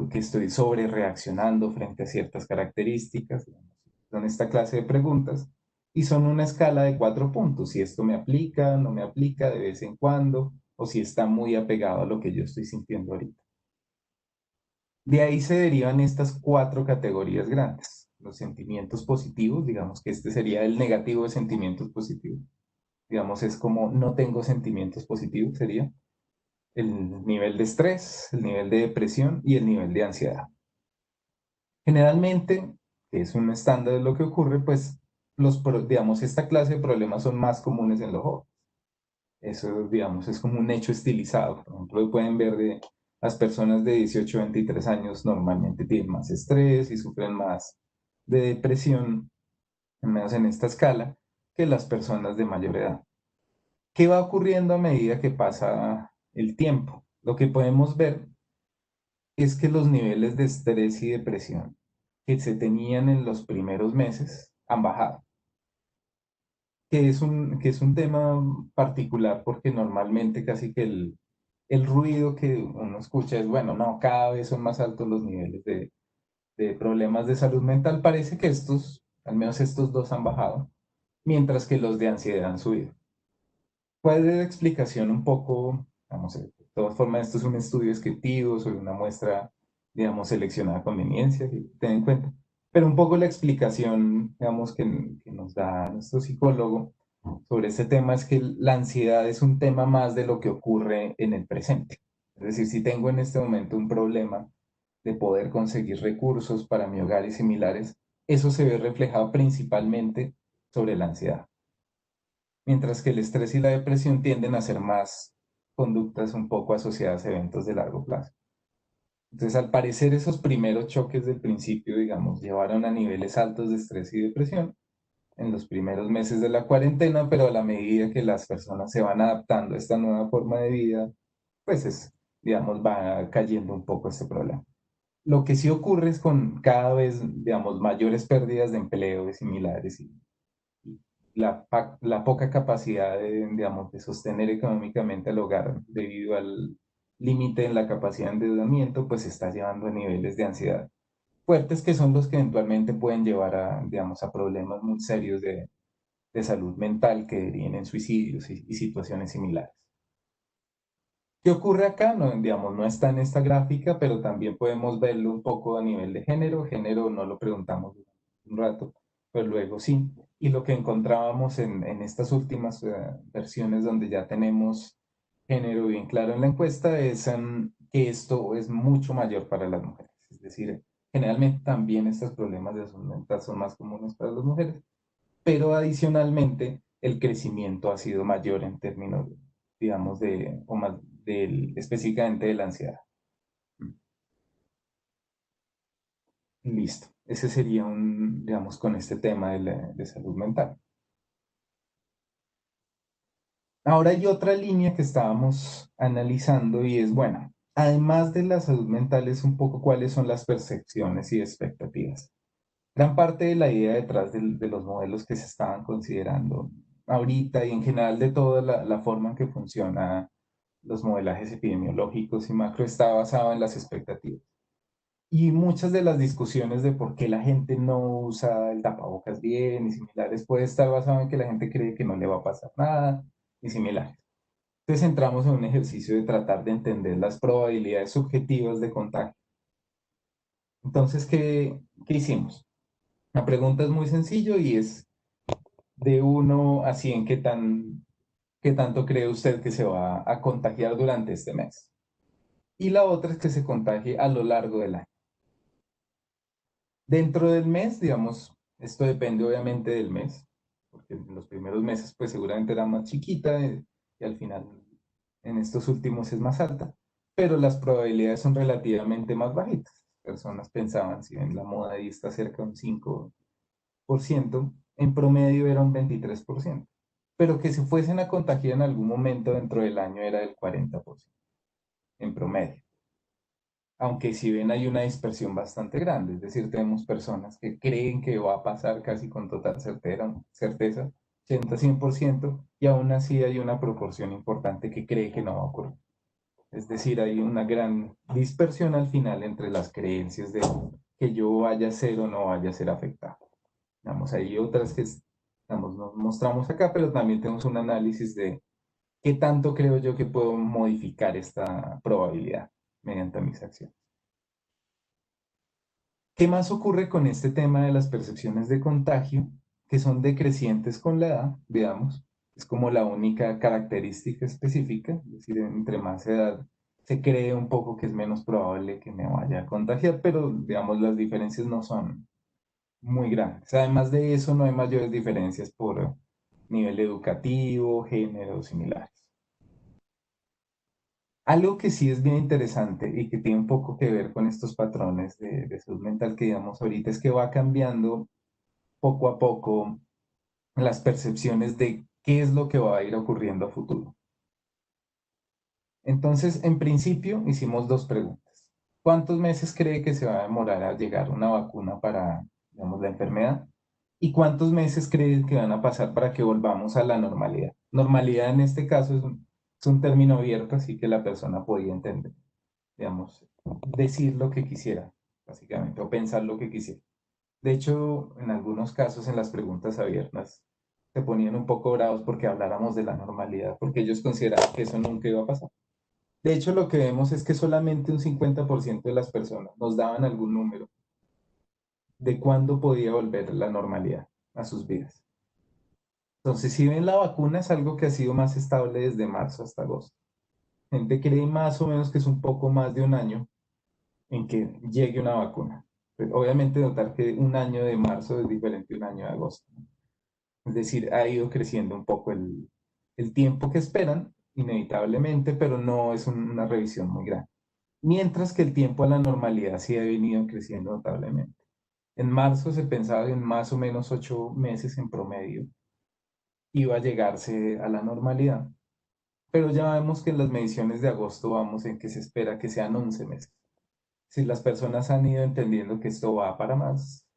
que estoy sobre reaccionando frente a ciertas características. Son esta clase de preguntas y son una escala de 4 puntos. Si esto me aplica, no me aplica de vez en cuando o si está muy apegado a lo que yo estoy sintiendo ahorita. De ahí se derivan estas 4 categorías grandes. Los sentimientos positivos, digamos que este sería el negativo de sentimientos positivos. Digamos, es como no tengo sentimientos positivos, sería el nivel de estrés, el nivel de depresión y el nivel de ansiedad. Generalmente, que es un estándar de lo que ocurre, pues, digamos, esta clase de problemas son más comunes en los jóvenes. Eso, digamos, es como un hecho estilizado. Por ejemplo, pueden ver de las personas de 18 a 23 años normalmente tienen más estrés y sufren más de depresión, al menos en esta escala, que las personas de mayor edad. ¿Qué va ocurriendo a medida que pasa el tiempo? Lo que podemos ver es que los niveles de estrés y depresión que se tenían en los primeros meses han bajado. Que es un tema particular porque normalmente casi que el ruido que uno escucha es, bueno, no, cada vez son más altos los niveles de problemas de salud mental. Parece que estos, al menos estos dos han bajado, mientras que los de ansiedad han subido. ¿Cuál es la explicación un poco? Vamos a ver, de todas formas, esto es un estudio descriptivo sobre una muestra, digamos, seleccionada a conveniencia, que ten en cuenta. Pero un poco la explicación, digamos, que nos da nuestro psicólogo sobre este tema es que la ansiedad es un tema más de lo que ocurre en el presente. Es decir, si tengo en este momento un problema de poder conseguir recursos para mi hogar y similares, eso se ve reflejado principalmente sobre la ansiedad. Mientras que el estrés y la depresión tienden a ser más conductas un poco asociadas a eventos de largo plazo. Entonces, al parecer, esos primeros choques del principio, digamos, llevaron a niveles altos de estrés y depresión en los primeros meses de la cuarentena, pero a la medida que las personas se van adaptando a esta nueva forma de vida, pues digamos, va cayendo un poco este problema. Lo que sí ocurre es con cada vez, digamos, mayores pérdidas de empleo y similares y la poca capacidad de, digamos, de sostener económicamente al hogar debido al límite en la capacidad de endeudamiento, pues está llevando a niveles de ansiedad fuertes que son los que eventualmente pueden llevar a, digamos, a problemas muy serios de salud mental que deriven en suicidios y situaciones similares. ¿Qué ocurre acá? No, digamos, no está en esta gráfica, pero también podemos verlo un poco a nivel de género. Género no lo preguntamos un rato, pero luego sí. Y lo que encontrábamos en estas últimas versiones donde ya tenemos género bien claro en la encuesta es que esto es mucho mayor para las mujeres. Es decir, generalmente también estos problemas de salud mental son más comunes para las mujeres, pero adicionalmente el crecimiento ha sido mayor en términos, digamos, o más específicamente de la ansiedad. Listo. Ese sería digamos, con este tema de salud mental. Ahora hay otra línea que estábamos analizando y es, bueno, además de la salud mental es un poco cuáles son las percepciones y expectativas. Gran parte de la idea detrás de los modelos que se estaban considerando ahorita y en general de toda la forma en que funciona los modelajes epidemiológicos y macro está basado en las expectativas. Y muchas de las discusiones de por qué la gente no usa el tapabocas bien y similares puede estar basado en que la gente cree que no le va a pasar nada y similares. Entonces entramos en un ejercicio de tratar de entender las probabilidades subjetivas de contagio. Entonces, ¿qué hicimos? La pregunta es muy sencillo y es de 1 a 100, ¿qué tanto cree usted que se va a contagiar durante este mes? Y la otra es que se contagie a lo largo del año. Dentro del mes, digamos, esto depende obviamente del mes, porque en los primeros meses pues seguramente era más chiquita y al final en estos últimos es más alta, pero las probabilidades son relativamente más bajitas. Personas pensaban, si ven la moda ahí está cerca de un 5%, en promedio era un 23%, pero que se fuesen a contagiar en algún momento dentro del año era del 40% en promedio. Aunque si ven hay una dispersión bastante grande, es decir, tenemos personas que creen que va a pasar casi con total certeza, 80-100%, y aún así hay una proporción importante que cree que no va a ocurrir. Es decir, hay una gran dispersión al final entre las creencias de que yo vaya a ser o no vaya a ser afectado. Digamos, hay otras que nos mostramos acá, pero también tenemos un análisis de qué tanto creo yo que puedo modificar esta probabilidad mediante mis acciones. ¿Qué más ocurre con este tema de las percepciones de contagio, que son decrecientes con la edad, digamos? Es como la única característica específica, es decir, entre más edad se cree un poco que es menos probable que me vaya a contagiar, pero digamos las diferencias no son muy grandes. Además de eso, no hay mayores diferencias por nivel educativo, género, similares. Algo que sí es bien interesante y que tiene un poco que ver con estos patrones de salud mental que digamos ahorita es que va cambiando poco a poco las percepciones de qué es lo que va a ir ocurriendo a futuro. Entonces, en principio, hicimos dos preguntas. ¿Cuántos meses cree que se va a demorar a llegar una vacuna para, digamos, la enfermedad? ¿Y cuántos meses cree que van a pasar para que volvamos a la normalidad? Normalidad en este caso es un término abierto, así que la persona podía entender, digamos, decir lo que quisiera, básicamente, o pensar lo que quisiera. De hecho, en algunos casos en las preguntas abiertas se ponían un poco bravos porque habláramos de la normalidad, porque ellos consideraban que eso nunca iba a pasar. De hecho, lo que vemos es que solamente un 50% de las personas nos daban algún número de cuándo podía volver la normalidad a sus vidas. Entonces, si ven la vacuna es algo que ha sido más estable desde marzo hasta agosto. Gente cree más o menos que es un poco más de un año en que llegue una vacuna. Pues, obviamente notar que un año de marzo es diferente a un año de agosto. Es decir, ha ido creciendo un poco el tiempo que esperan, inevitablemente, pero no es una revisión muy grande. Mientras que el tiempo a la normalidad sí ha venido creciendo notablemente. En marzo se pensaba que en más o menos 8 meses en promedio iba a llegarse a la normalidad, pero ya vemos que en las mediciones de agosto vamos en que se espera que sean 11 meses. Si las personas han ido entendiendo que esto va para más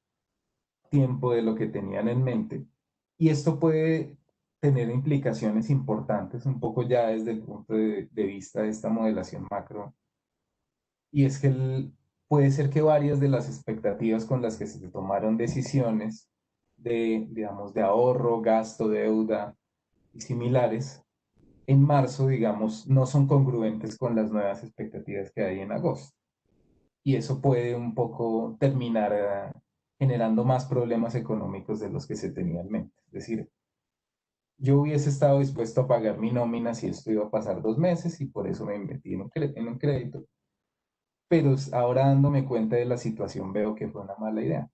tiempo de lo que tenían en mente, y esto puede tener implicaciones importantes un poco ya desde el punto de vista de esta modelación macro, y es que puede ser que varias de las expectativas con las que se tomaron decisiones de, digamos, de ahorro, gasto, deuda y similares, en marzo, digamos, no son congruentes con las nuevas expectativas que hay en agosto. Y eso puede un poco terminar generando más problemas económicos de los que se tenía en mente. Es decir, yo hubiese estado dispuesto a pagar mi nómina si esto iba a pasar 2 meses y por eso me metí en un crédito, pero ahora dándome cuenta de la situación veo que fue una mala idea.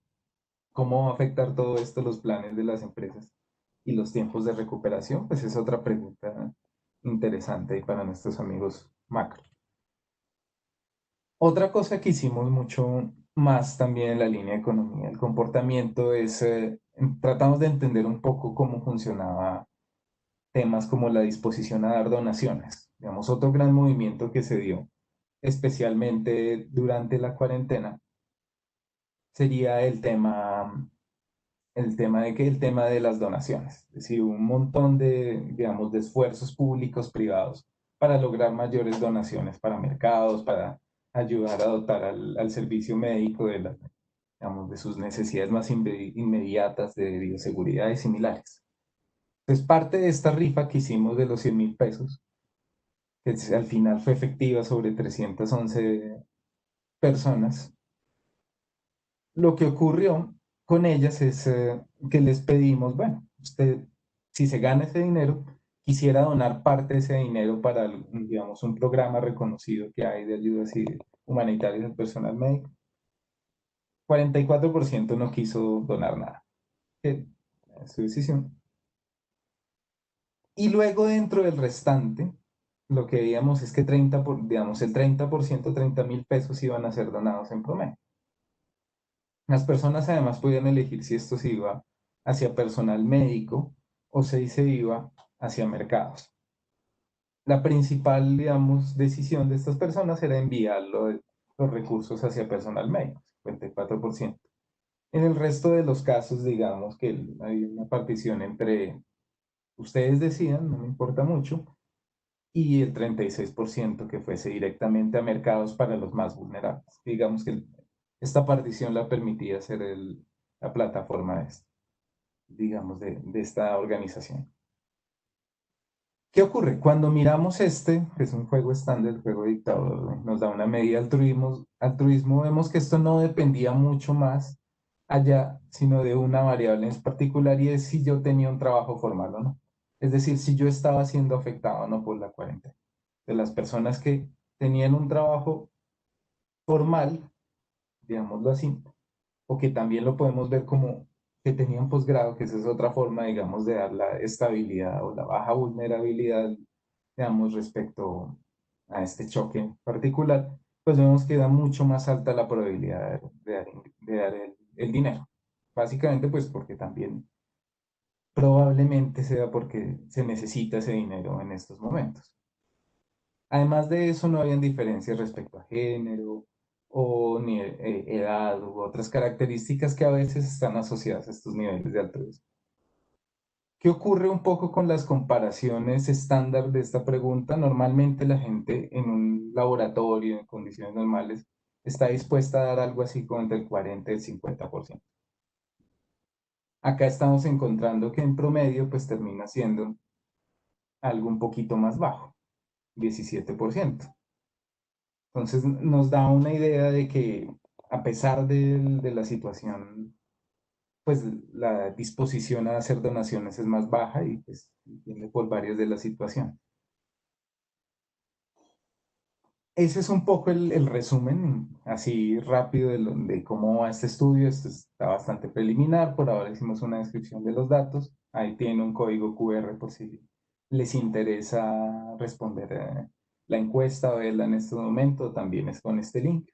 ¿Cómo va a afectar todo esto los planes de las empresas y los tiempos de recuperación? Pues es otra pregunta interesante ahí para nuestros amigos macro. Otra cosa que hicimos mucho más también en la línea de economía, el comportamiento es, tratamos de entender un poco cómo funcionaba temas como la disposición a dar donaciones. Digamos, otro gran movimiento que se dio, especialmente durante la cuarentena, sería el tema de las donaciones. Es decir, un montón de, digamos, de esfuerzos públicos, privados, para lograr mayores donaciones para mercados, para ayudar a dotar al servicio médico digamos, de sus necesidades más inmediatas de bioseguridad y similares. Entonces, parte de esta rifa que hicimos de los 100.000 pesos, que al final fue efectiva sobre 311 personas, lo que ocurrió con ellas es que les pedimos, bueno, usted, si se gana ese dinero, quisiera donar parte de ese dinero para, digamos, un programa reconocido que hay de ayudas humanitarias al personal médico. 44% no quiso donar nada. Es su decisión. Y luego dentro del restante, lo que veíamos es que digamos, el 30%, 30.000 pesos iban a ser donados en promedio. Las personas además podían elegir si esto se iba hacia personal médico o se iba hacia mercados. La principal, digamos, decisión de estas personas era enviar los recursos hacia personal médico, 54%. En el resto de los casos, digamos que hay una partición entre ustedes decían, no me importa mucho, y el 36% que fuese directamente a mercados para los más vulnerables. Digamos que esta partición la permitía ser la plataforma digamos, de esta organización. ¿Qué ocurre? Cuando miramos que es un juego estándar, el juego dictador, nos da una medida de altruismo, vemos que esto no dependía mucho más allá, sino de una variable en particular, y es si yo tenía un trabajo formal o no. Es decir, si yo estaba siendo afectado o no por la cuarentena. De las personas que tenían un trabajo formal, digámoslo así, o que también lo podemos ver como que tenían posgrado, que esa es otra forma, digamos, de dar la estabilidad o la baja vulnerabilidad, digamos, respecto a este choque en particular, pues vemos que da mucho más alta la probabilidad de dar el dinero. Básicamente, pues porque también probablemente sea porque se necesita ese dinero en estos momentos. Además de eso, no habían diferencias respecto a género o ni edad u otras características que a veces están asociadas a estos niveles de altruismo. ¿Qué ocurre un poco con las comparaciones estándar de esta pregunta? Normalmente la gente en un laboratorio en condiciones normales está dispuesta a dar algo así como entre el 40 y el 50%. Acá estamos encontrando que en promedio pues termina siendo algo un poquito más bajo, 17%. Entonces nos da una idea de que a pesar de la situación, pues la disposición a hacer donaciones es más baja y pues viene por varias de las situaciones. Ese es un poco el resumen, así rápido, de cómo va este estudio. Esto está bastante preliminar, por ahora hicimos una descripción de los datos. Ahí tiene un código QR por si les interesa responder la encuesta o verla en este momento, también es con este link.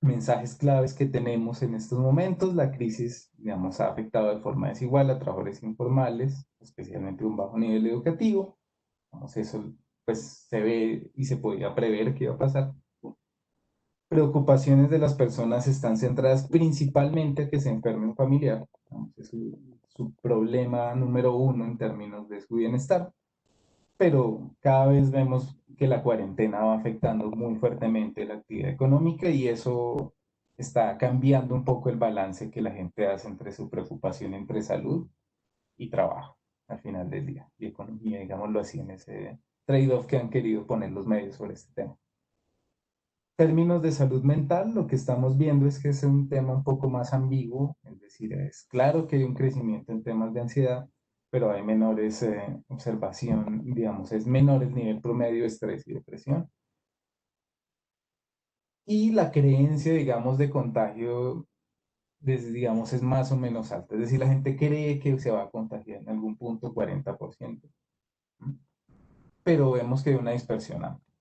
Mensajes claves que tenemos en estos momentos: la crisis, digamos, ha afectado de forma desigual a trabajadores informales, especialmente un bajo nivel educativo. Vamos, eso pues se ve y se podía prever que iba a pasar. Preocupaciones de las personas están centradas principalmente a que se enferme un familiar. Vamos, es su problema número uno en términos de su bienestar. Pero cada vez vemos que la cuarentena va afectando muy fuertemente la actividad económica y eso está cambiando un poco el balance que la gente hace entre su preocupación entre salud y trabajo al final del día, y economía, digámoslo así, en ese trade-off que han querido poner los medios sobre este tema. Términos de salud mental, lo que estamos viendo es que es un tema un poco más ambiguo, es decir, es claro que hay un crecimiento en temas de ansiedad, pero hay menores observación, digamos, es menor el nivel promedio de estrés y depresión. Y la creencia, digamos, de contagio, digamos, es más o menos alta. Es decir, la gente cree que se va a contagiar en algún punto, 40%. Pero vemos que hay una dispersión amplia.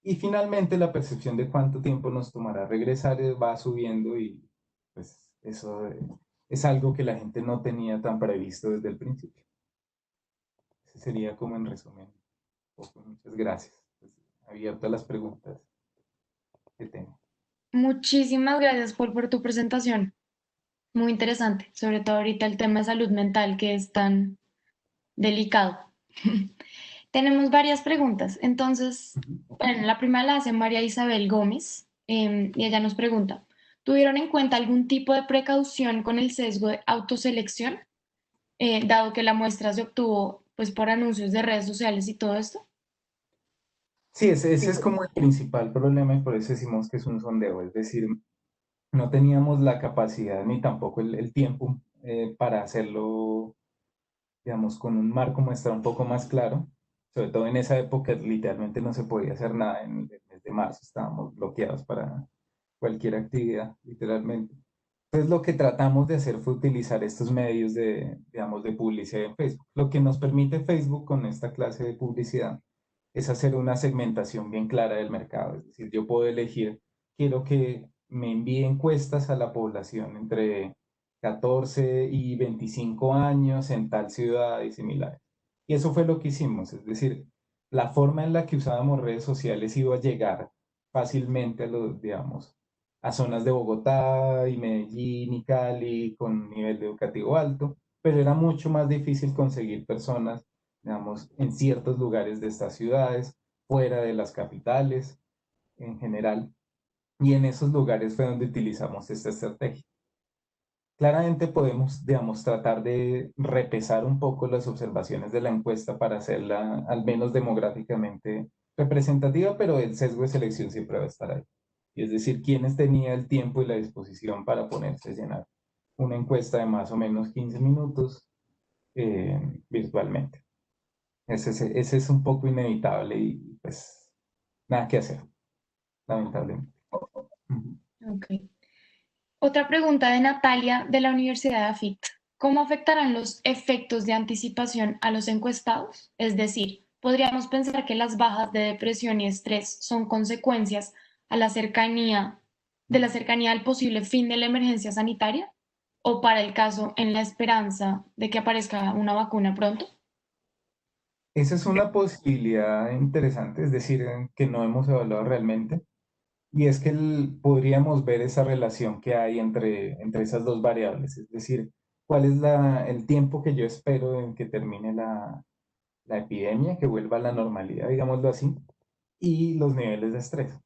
Y finalmente la percepción de cuánto tiempo nos tomará regresar va subiendo y pues eso es algo que la gente no tenía tan previsto desde el principio. Ese sería como en resumen. Muchas gracias. Pues, abierto a las preguntas que tengo. Muchísimas gracias por tu presentación. Muy interesante, sobre todo ahorita el tema de salud mental que es tan delicado. Tenemos varias preguntas. Entonces, bueno, la primera la hace María Isabel Gómez y ella nos pregunta, ¿tuvieron en cuenta algún tipo de precaución con el sesgo de autoselección, dado que la muestra se obtuvo pues, por anuncios de redes sociales y todo esto? Sí, ese es como el principal problema y por eso decimos que es un sondeo, es decir, no teníamos la capacidad ni tampoco el tiempo para hacerlo, digamos, con un marco muestra un poco más claro. Sobre todo en esa época literalmente no se podía hacer nada en el mes de marzo, estábamos bloqueados para cualquier actividad, literalmente. Entonces lo que tratamos de hacer fue utilizar estos medios de, digamos, de publicidad en Facebook. Lo que nos permite Facebook con esta clase de publicidad es hacer una segmentación bien clara del mercado. Es decir, yo puedo elegir, quiero que me envíe encuestas a la población entre 14 y 25 años en tal ciudad y similares. Y eso fue lo que hicimos. Es decir, la forma en la que usábamos redes sociales iba a llegar fácilmente a los, digamos, a zonas de Bogotá y Medellín y Cali con nivel educativo alto, pero era mucho más difícil conseguir personas, digamos, en ciertos lugares de estas ciudades, fuera de las capitales en general, y en esos lugares fue donde utilizamos esta estrategia. Claramente podemos, digamos, tratar de repesar un poco las observaciones de la encuesta para hacerla al menos demográficamente representativa, pero el sesgo de selección siempre va a estar ahí. Y es decir, quienes tenía el tiempo y la disposición para ponerse a llenar una encuesta de más o menos 15 minutos virtualmente. Ese es un poco inevitable y pues nada que hacer, lamentablemente. Ujú. Ok. Otra pregunta de Natalia de la Universidad de AFIT. ¿Cómo afectarán los efectos de anticipación a los encuestados? Es decir, ¿podríamos pensar que las bajas de depresión y estrés son consecuencias a de la cercanía al posible fin de la emergencia sanitaria? ¿O para el caso en la esperanza de que aparezca una vacuna pronto? Esa es una posibilidad interesante, es decir, que no hemos evaluado realmente. Y es que podríamos ver esa relación que hay entre esas dos variables, es decir, cuál es el tiempo que yo espero en que termine la epidemia, que vuelva a la normalidad, digámoslo así, y los niveles de estrés.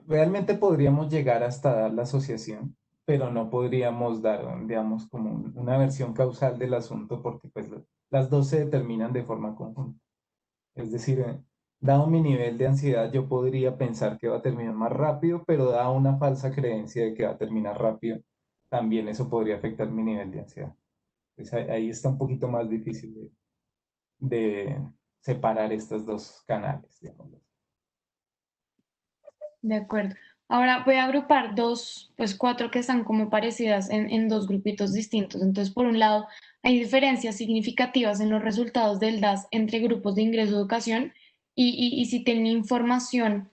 Realmente podríamos llegar hasta dar la asociación, pero no podríamos dar, digamos, como una versión causal del asunto porque pues las dos se determinan de forma conjunta. Es decir, dado mi nivel de ansiedad, yo podría pensar que va a terminar más rápido, pero dado una falsa creencia de que va a terminar rápido, también eso podría afectar mi nivel de ansiedad. Pues ahí está un poquito más difícil de separar estos dos canales, digamos. De acuerdo. Ahora voy a agrupar dos, pues cuatro que están como parecidas en dos grupitos distintos. Entonces, por un lado, hay diferencias significativas en los resultados del DAS entre grupos de ingreso de educación y si tienen información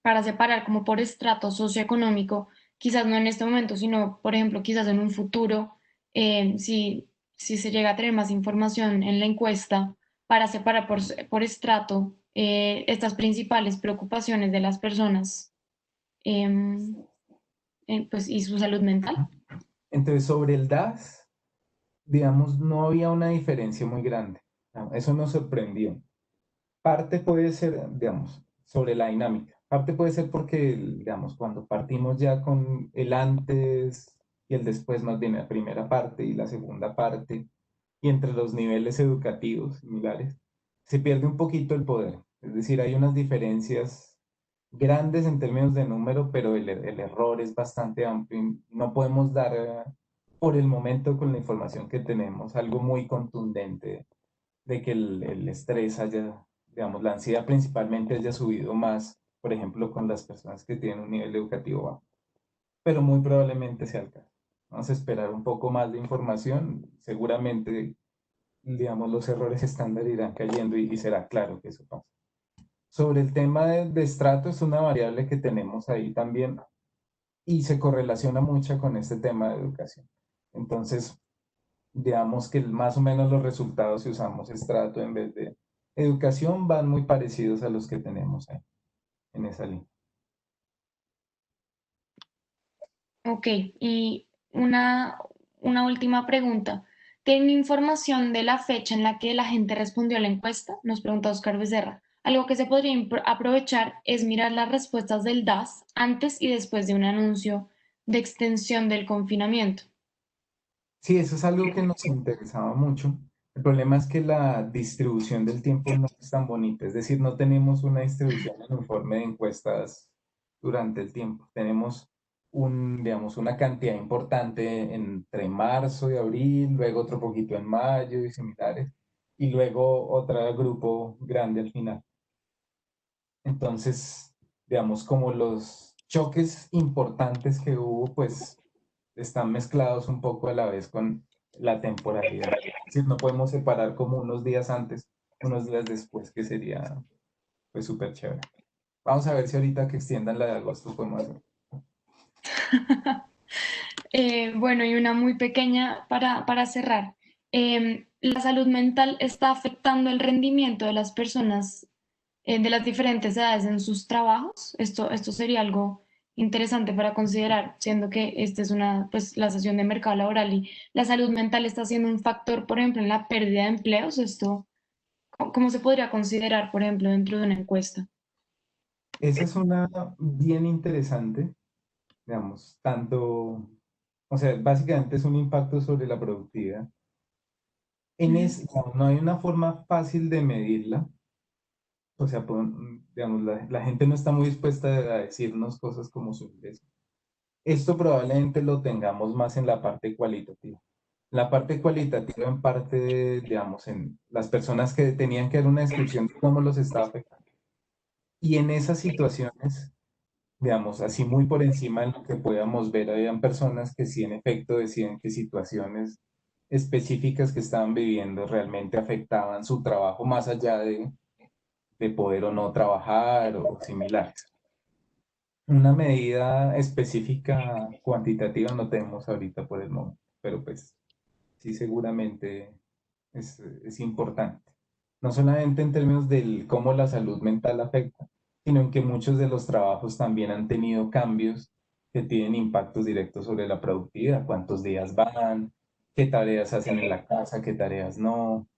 para separar como por estrato socioeconómico, quizás no en este momento, sino, por ejemplo, quizás en un futuro, si se llega a tener más información en la encuesta para separar por estrato estas principales preocupaciones de las personas em, pues, y su salud mental. Entonces, sobre el DAS, digamos, no había una diferencia muy grande. ¿No? Eso nos sorprendió. Parte puede ser, digamos, sobre la dinámica. Parte puede ser porque, digamos, cuando partimos ya con el antes y el después, más bien la primera parte y la segunda parte, y entre los niveles educativos similares, se pierde un poquito el poder. Es decir, hay unas diferencias grandes en términos de número, pero el error es bastante amplio y no podemos dar, por el momento, con la información que tenemos, algo muy contundente de que el estrés haya, digamos, la ansiedad principalmente haya subido más, por ejemplo, con las personas que tienen un nivel educativo bajo. Pero muy probablemente sea el caso. Vamos a esperar un poco más de información. Seguramente, digamos, los errores estándar irán cayendo y será claro que eso pasa. Sobre el tema de estrato, es una variable que tenemos ahí también y se correlaciona mucho con este tema de educación. Entonces, digamos que más o menos los resultados si usamos estrato en vez de educación van muy parecidos a los que tenemos ahí, en esa línea. Ok, y una última pregunta. ¿Tiene información de la fecha en la que la gente respondió a la encuesta? Nos pregunta Oscar Becerra. Algo que se podría aprovechar es mirar las respuestas del DAS antes y después de un anuncio de extensión del confinamiento. Sí, eso es algo que nos interesaba mucho. El problema es que la distribución del tiempo no es tan bonita, es decir, no tenemos una distribución uniforme de encuestas durante el tiempo. Tenemos digamos, una cantidad importante entre marzo y abril, luego otro poquito en mayo y similares, y luego otro grupo grande al final. Entonces, digamos, como los choques importantes que hubo, pues están mezclados un poco a la vez con la temporalidad. Es decir, no podemos separar como unos días antes, unos días después, que sería pues súper chévere. Vamos a ver si ahorita que extiendan la de agosto podemos hacer. Bueno, y una muy pequeña para cerrar. ¿La salud mental está afectando el rendimiento de las personas de las diferentes edades en sus trabajos? Esto sería algo interesante para considerar, siendo que esta es pues, la sesión de mercado laboral y la salud mental está siendo un factor, por ejemplo, en la pérdida de empleos. ¿Cómo se podría considerar, por ejemplo, dentro de una encuesta? Esa es una bien interesante, digamos, tanto, o sea, básicamente es un impacto sobre la productividad. Ujú. No hay una forma fácil de medirla, o sea, digamos, la gente no está muy dispuesta a decirnos cosas como su ingreso. Esto probablemente lo tengamos más en la parte cualitativa. La parte cualitativa en parte, digamos, en las personas que tenían que dar una descripción de cómo los estaba afectando. Y en esas situaciones, digamos, así muy por encima de lo que podíamos ver, habían personas que sí en efecto decían que situaciones específicas que estaban viviendo realmente afectaban su trabajo más allá de poder o no trabajar o similares. Una medida específica cuantitativa no tenemos ahorita por el momento, pero pues sí seguramente es importante. No solamente en términos de cómo la salud mental afecta, sino en que muchos de los trabajos también han tenido cambios que tienen impactos directos sobre la productividad, cuántos días van, qué tareas hacen en la casa, qué tareas no,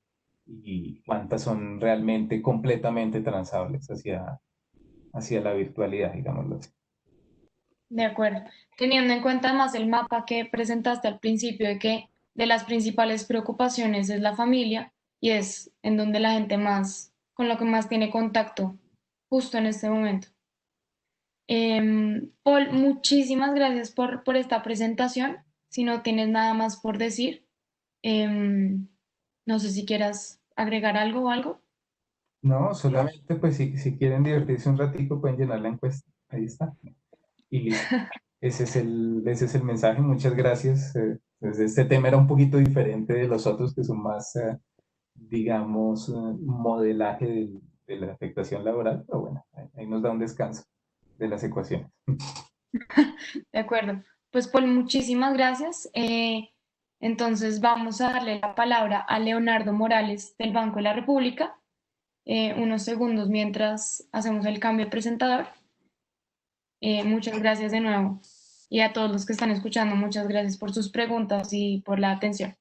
y cuántas son realmente completamente transables hacia la virtualidad, digámoslo así. De acuerdo. Teniendo en cuenta más el mapa que presentaste al principio de que de las principales preocupaciones es la familia y es en donde la gente más, con lo que más tiene contacto justo en este momento. Paul, muchísimas gracias por esta presentación. Si no tienes nada más por decir, em, no sé si quieras agregar algo o algo. No, solamente pues si quieren divertirse un ratico pueden llenar la encuesta. Ahí está. Y listo. Ese es el mensaje. Muchas gracias. Pues este tema era un poquito diferente de los otros que son más, digamos, modelaje de la afectación laboral, pero bueno, ahí nos da un descanso de las ecuaciones. De acuerdo. Pues Paul, muchísimas gracias. Entonces vamos a darle la palabra a Leonardo Morales del Banco de la República. Unos segundos mientras hacemos el cambio de presentador. Muchas gracias de nuevo. Y a todos los que están escuchando, muchas gracias por sus preguntas y por la atención.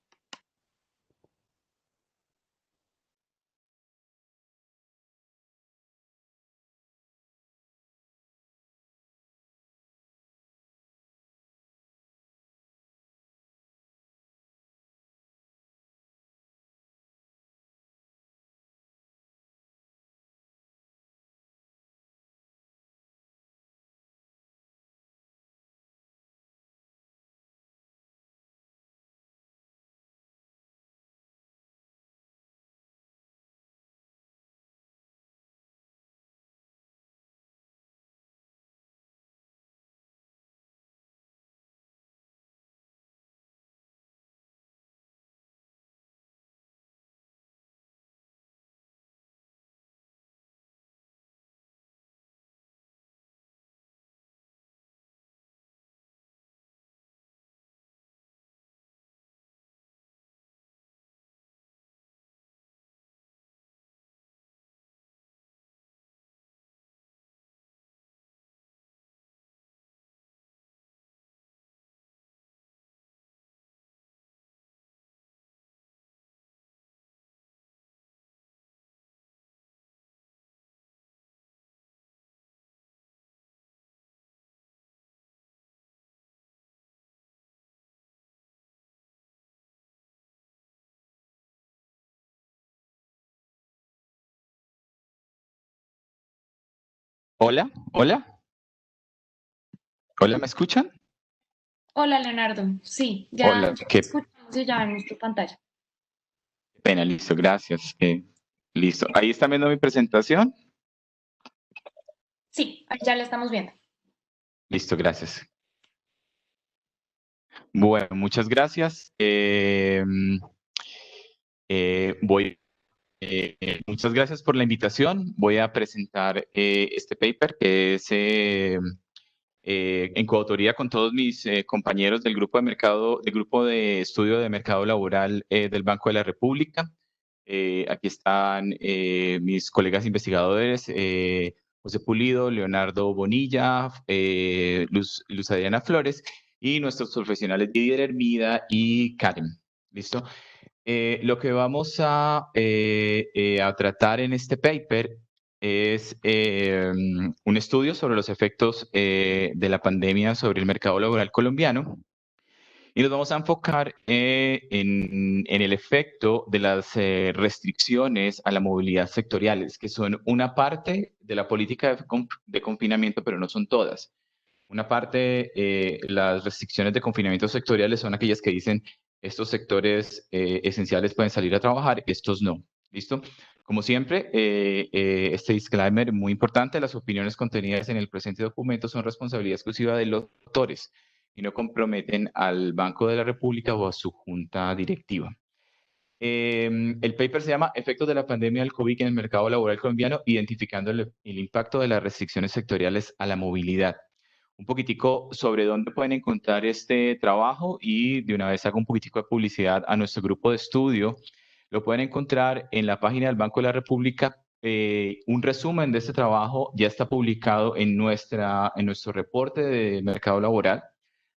Hola, hola, hola, ¿me escuchan? Hola, Leonardo. Sí, ya Hola, te qué escuchamos y ya vemos tu pantalla. pena, listo, gracias. Listo, ahí está viendo mi presentación. Sí, ahí ya la estamos viendo. Listo, gracias. Bueno, muchas gracias. Voy muchas gracias por la invitación. Voy a presentar este paper que es en coautoría con todos mis compañeros del grupo de mercado, del grupo de estudio de mercado laboral del Banco de la República. Aquí están mis colegas investigadores, José Pulido, Leonardo Bonilla, Luz Adriana Flores y nuestros profesionales Didier Hermida y Karen. ¿Listo? Lo que vamos a tratar en este paper es un estudio sobre los efectos de la pandemia sobre el mercado laboral colombiano y nos vamos a enfocar en el efecto de las restricciones a la movilidad sectoriales, que son una parte de la política de confinamiento, pero no son todas. Una parte, las restricciones de confinamiento sectoriales son aquellas que dicen estos sectores esenciales pueden salir a trabajar, estos no. ¿Listo? Como siempre, este disclaimer muy importante, las opiniones contenidas en el presente documento son responsabilidad exclusiva de los autores y no comprometen al Banco de la República o a su junta directiva. El paper se llama Efectos de la pandemia del COVID en el mercado laboral colombiano, identificando el impacto de las restricciones sectoriales a la movilidad. Un poquitico sobre dónde pueden encontrar este trabajo y de una vez hago un poquitico de publicidad a nuestro grupo de estudio. Lo pueden encontrar en la página del Banco de la República. Un resumen de este trabajo ya está publicado en nuestro reporte de mercado laboral.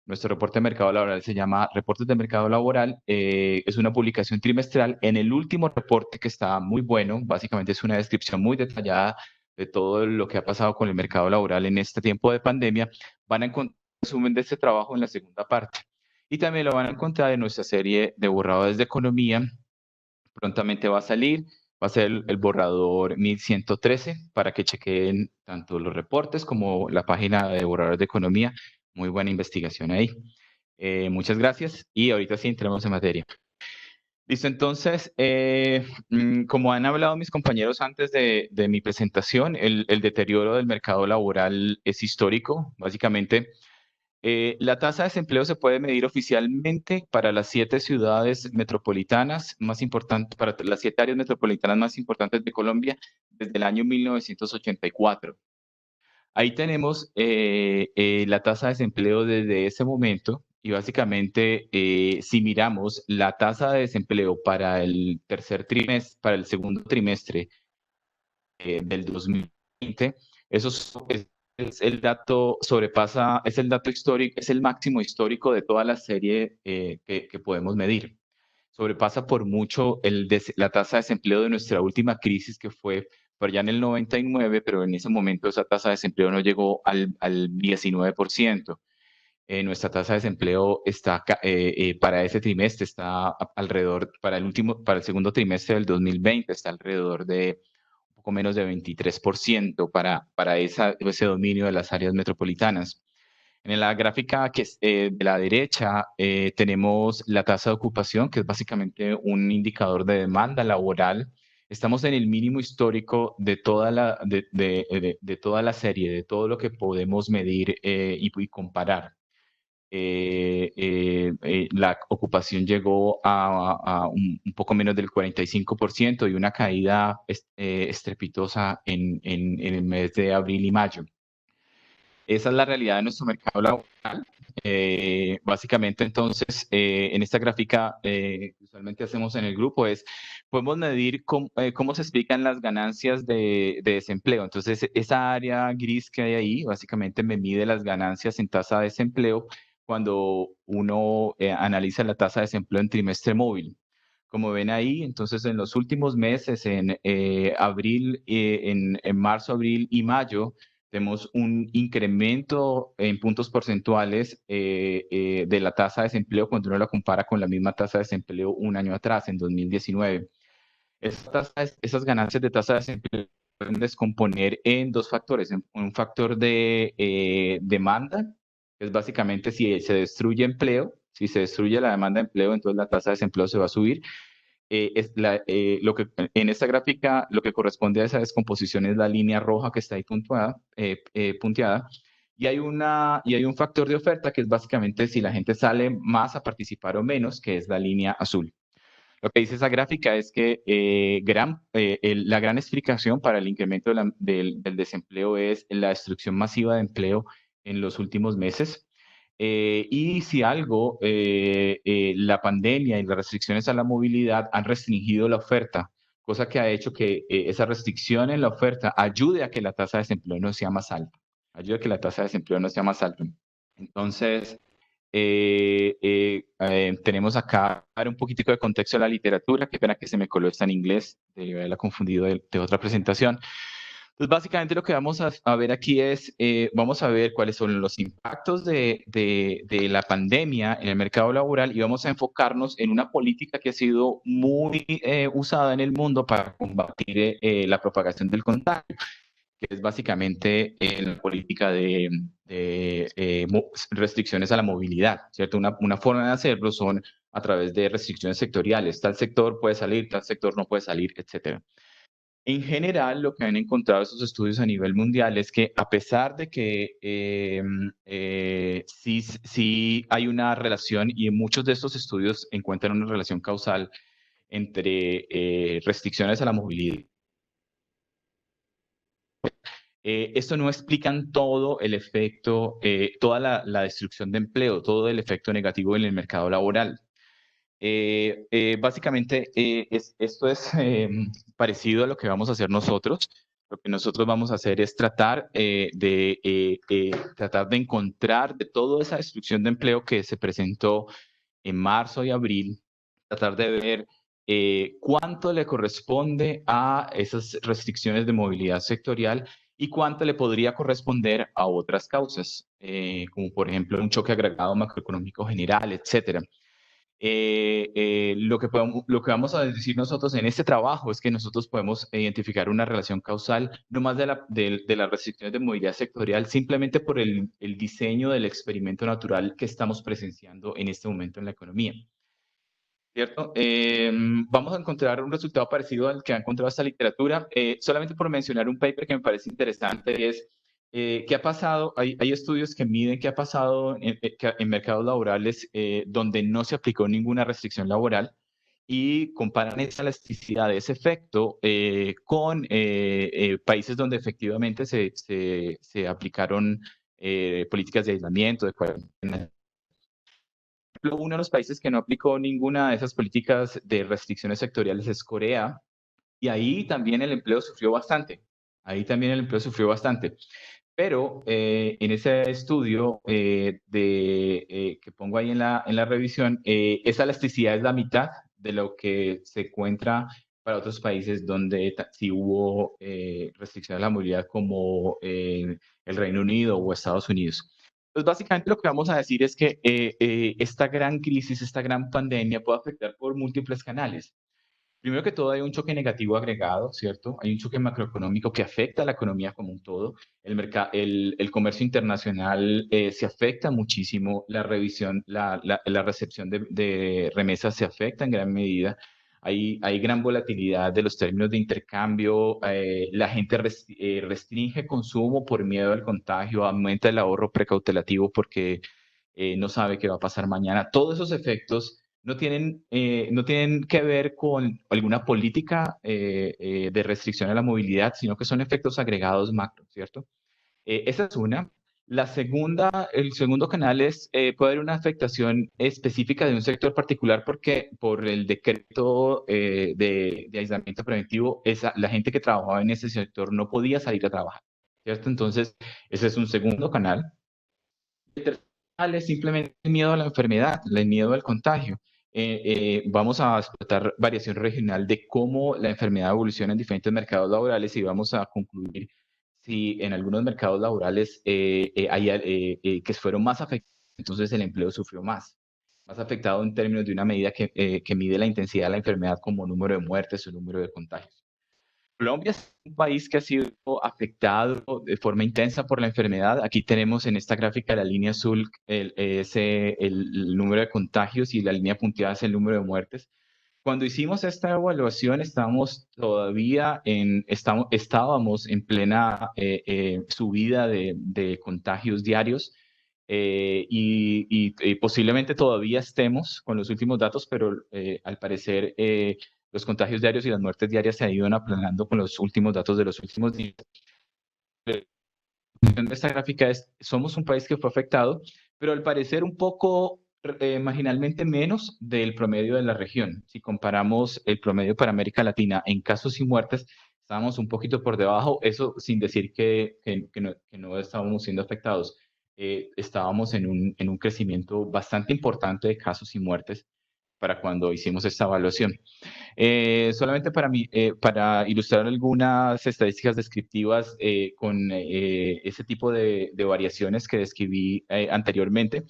Nuestro reporte de mercado laboral se llama Reportes de Mercado Laboral. Es una publicación trimestral. En el último reporte, que está muy bueno, básicamente es una descripción muy detallada de todo lo que ha pasado con el mercado laboral en este tiempo de pandemia, van a encontrar un resumen de este trabajo en la segunda parte. Y también lo van a encontrar en nuestra serie de borradores de economía. Prontamente va a salir, va a ser el borrador 1113 para que chequen tanto los reportes como la página de borradores de economía. Muy buena investigación ahí. Muchas gracias y ahorita sí entremos en materia. Listo, entonces, como han hablado mis compañeros antes de mi presentación, el deterioro del mercado laboral es histórico. Básicamente, la tasa de desempleo se puede medir oficialmente para las 7 ciudades metropolitanas más importantes, para las 7 áreas metropolitanas más importantes de Colombia desde el año 1984. Ahí tenemos la tasa de desempleo desde ese momento y básicamente si miramos la tasa de desempleo para el tercer trimestre, para el segundo trimestre del 2020, es el dato sobrepasa, es el dato histórico, es el máximo histórico de toda la serie que podemos medir. Sobrepasa por mucho la tasa de desempleo de nuestra última crisis que fue por allá en el 99, pero en ese momento esa tasa de desempleo no llegó al 19%. Nuestra tasa de desempleo está para ese trimestre está alrededor, para el segundo trimestre del 2020 está alrededor de un poco menos de 23% para ese dominio de las áreas metropolitanas. En la gráfica que es de la derecha tenemos la tasa de ocupación, que es básicamente un indicador de demanda laboral. Estamos en el mínimo histórico de toda de toda la serie, de todo lo que podemos medir y comparar. La ocupación llegó a un poco menos del 45% y una caída estrepitosa en el mes de abril y mayo. Esa es la realidad de nuestro mercado laboral. Básicamente, entonces, en esta gráfica que usualmente hacemos en el grupo podemos medir cómo se explican las ganancias de desempleo. Entonces, esa área gris que hay ahí, básicamente me mide las ganancias en tasa de desempleo cuando uno analiza la tasa de desempleo en trimestre móvil. Como ven ahí, entonces en los últimos meses, en marzo, abril y mayo, tenemos un incremento en puntos porcentuales de la tasa de desempleo cuando uno la compara con la misma tasa de desempleo un año atrás, en 2019. Esas ganancias de tasa de desempleo pueden descomponer en dos factores. Un factor de demanda, que es básicamente si se destruye empleo, si se destruye la demanda de empleo, entonces la tasa de desempleo se va a subir. En esta gráfica lo que corresponde a esa descomposición es la línea roja que está ahí punteada. Y hay un factor de oferta que es básicamente si la gente sale más a participar o menos, que es la línea azul. Lo que dice esa gráfica es que la gran explicación para el incremento del desempleo es la destrucción masiva de empleo en los últimos meses. Y si algo, la pandemia y las restricciones a la movilidad han restringido la oferta, cosa que ha hecho que esa restricción en la oferta ayude a que la tasa de desempleo no sea más alta. Ayude a que la tasa de desempleo no sea más alta. Entonces, tenemos acá un poquitico de contexto de la literatura. Qué pena que se me coló esta en inglés, de haberla confundido de otra presentación. Entonces, básicamente lo que vamos a ver aquí es, vamos a ver cuáles son los impactos de la pandemia en el mercado laboral y vamos a enfocarnos en una política que ha sido muy usada en el mundo para combatir la propagación del contagio, que es básicamente la política de restricciones a la movilidad, ¿cierto? Una forma de hacerlo son a través de restricciones sectoriales. Tal sector puede salir, tal sector no puede salir, etcétera. En general, lo que han encontrado esos estudios a nivel mundial es que a pesar de que sí hay una relación, y en muchos de estos estudios encuentran una relación causal entre restricciones a la movilidad. Esto no explican todo el efecto, toda la destrucción de empleo, todo el efecto negativo en el mercado laboral. Básicamente, esto es parecido a lo que vamos a hacer nosotros. Lo que nosotros vamos a hacer es tratar tratar de encontrar de toda esa destrucción de empleo que se presentó en marzo y abril, tratar de ver cuánto le corresponde a esas restricciones de movilidad sectorial y cuánto le podría corresponder a otras causas, como por ejemplo un choque agregado macroeconómico general, etcétera. Lo que vamos a decir nosotros en este trabajo es que nosotros podemos identificar una relación causal no más de las restricciones de movilidad sectorial simplemente por el diseño del experimento natural que estamos presenciando en este momento en la economía. ¿Cierto? Vamos a encontrar un resultado parecido al que ha encontrado esta literatura, solamente por mencionar un paper que me parece interesante, y es qué ha pasado, hay estudios que miden qué ha pasado en mercados laborales donde no se aplicó ninguna restricción laboral y comparan esa elasticidad de ese efecto con países donde efectivamente se aplicaron políticas de aislamiento, de cuarentena. Uno de los países que no aplicó ninguna de esas políticas de restricciones sectoriales es Corea, y ahí también el empleo sufrió bastante. Ahí también el empleo sufrió bastante. Pero en ese estudio que pongo ahí en la revisión, esa elasticidad es la mitad de lo que se encuentra para otros países donde sí hubo restricciones a la movilidad, como el Reino Unido o Estados Unidos. Pues básicamente lo que vamos a decir es que esta gran crisis, esta gran pandemia puede afectar por múltiples canales. Primero que todo, hay un choque negativo agregado, ¿cierto? Hay un choque macroeconómico que afecta a la economía como un todo. El comercio internacional se afecta muchísimo. La recepción de remesas se afecta en gran medida. Hay gran volatilidad de los términos de intercambio. La gente restringe consumo por miedo al contagio, aumenta el ahorro precautelativo porque no sabe qué va a pasar mañana. Todos esos efectos no tienen que ver con alguna política de restricción a la movilidad, sino que son efectos agregados macro, ¿cierto? Esa es una. El segundo canal es, puede haber una afectación específica de un sector particular porque por el decreto de aislamiento preventivo, la gente que trabajaba en ese sector no podía salir a trabajar, ¿cierto? Entonces, ese es un segundo canal. El tercer canal es simplemente el miedo a la enfermedad, el miedo al contagio. Vamos a explotar variación regional de cómo la enfermedad evoluciona en diferentes mercados laborales y vamos a concluir si en algunos mercados laborales que fueron más afectados, entonces el empleo sufrió más afectado en términos de una medida que mide la intensidad de la enfermedad como número de muertes o número de contagios. Colombia es un país que ha sido afectado de forma intensa por la enfermedad. Aquí tenemos en esta gráfica la línea azul el número de contagios y la línea punteada es el número de muertes. Cuando hicimos esta evaluación estábamos en plena subida de contagios diarios y posiblemente todavía estemos con los últimos datos, pero al parecer los contagios diarios y las muertes diarias se han ido aplanando con los últimos datos de los últimos días. Esta gráfica somos un país que fue afectado, pero al parecer un poco marginalmente menos del promedio de la región. Si comparamos el promedio para América Latina en casos y muertes, estábamos un poquito por debajo, eso sin decir que no estábamos siendo afectados. Estábamos en un crecimiento bastante importante de casos y muertes para cuando hicimos esta evaluación. Solamente para ilustrar algunas estadísticas descriptivas con ese tipo de variaciones que describí anteriormente.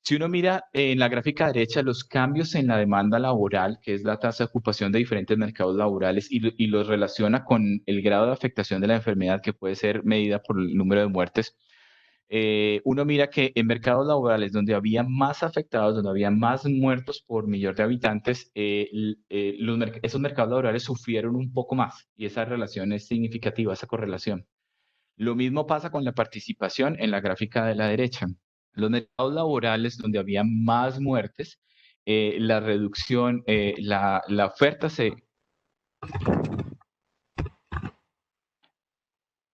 Si uno mira en la gráfica derecha los cambios en la demanda laboral, que es la tasa de ocupación de diferentes mercados laborales, y los relaciona con el grado de afectación de la enfermedad que puede ser medida por el número de muertes, uno mira que en mercados laborales donde había más afectados, donde había más muertos por millón de habitantes, esos mercados laborales sufrieron un poco más y esa relación es significativa, esa correlación. Lo mismo pasa con la participación en la gráfica de la derecha. Los mercados laborales donde había más muertes, la reducción, la oferta se...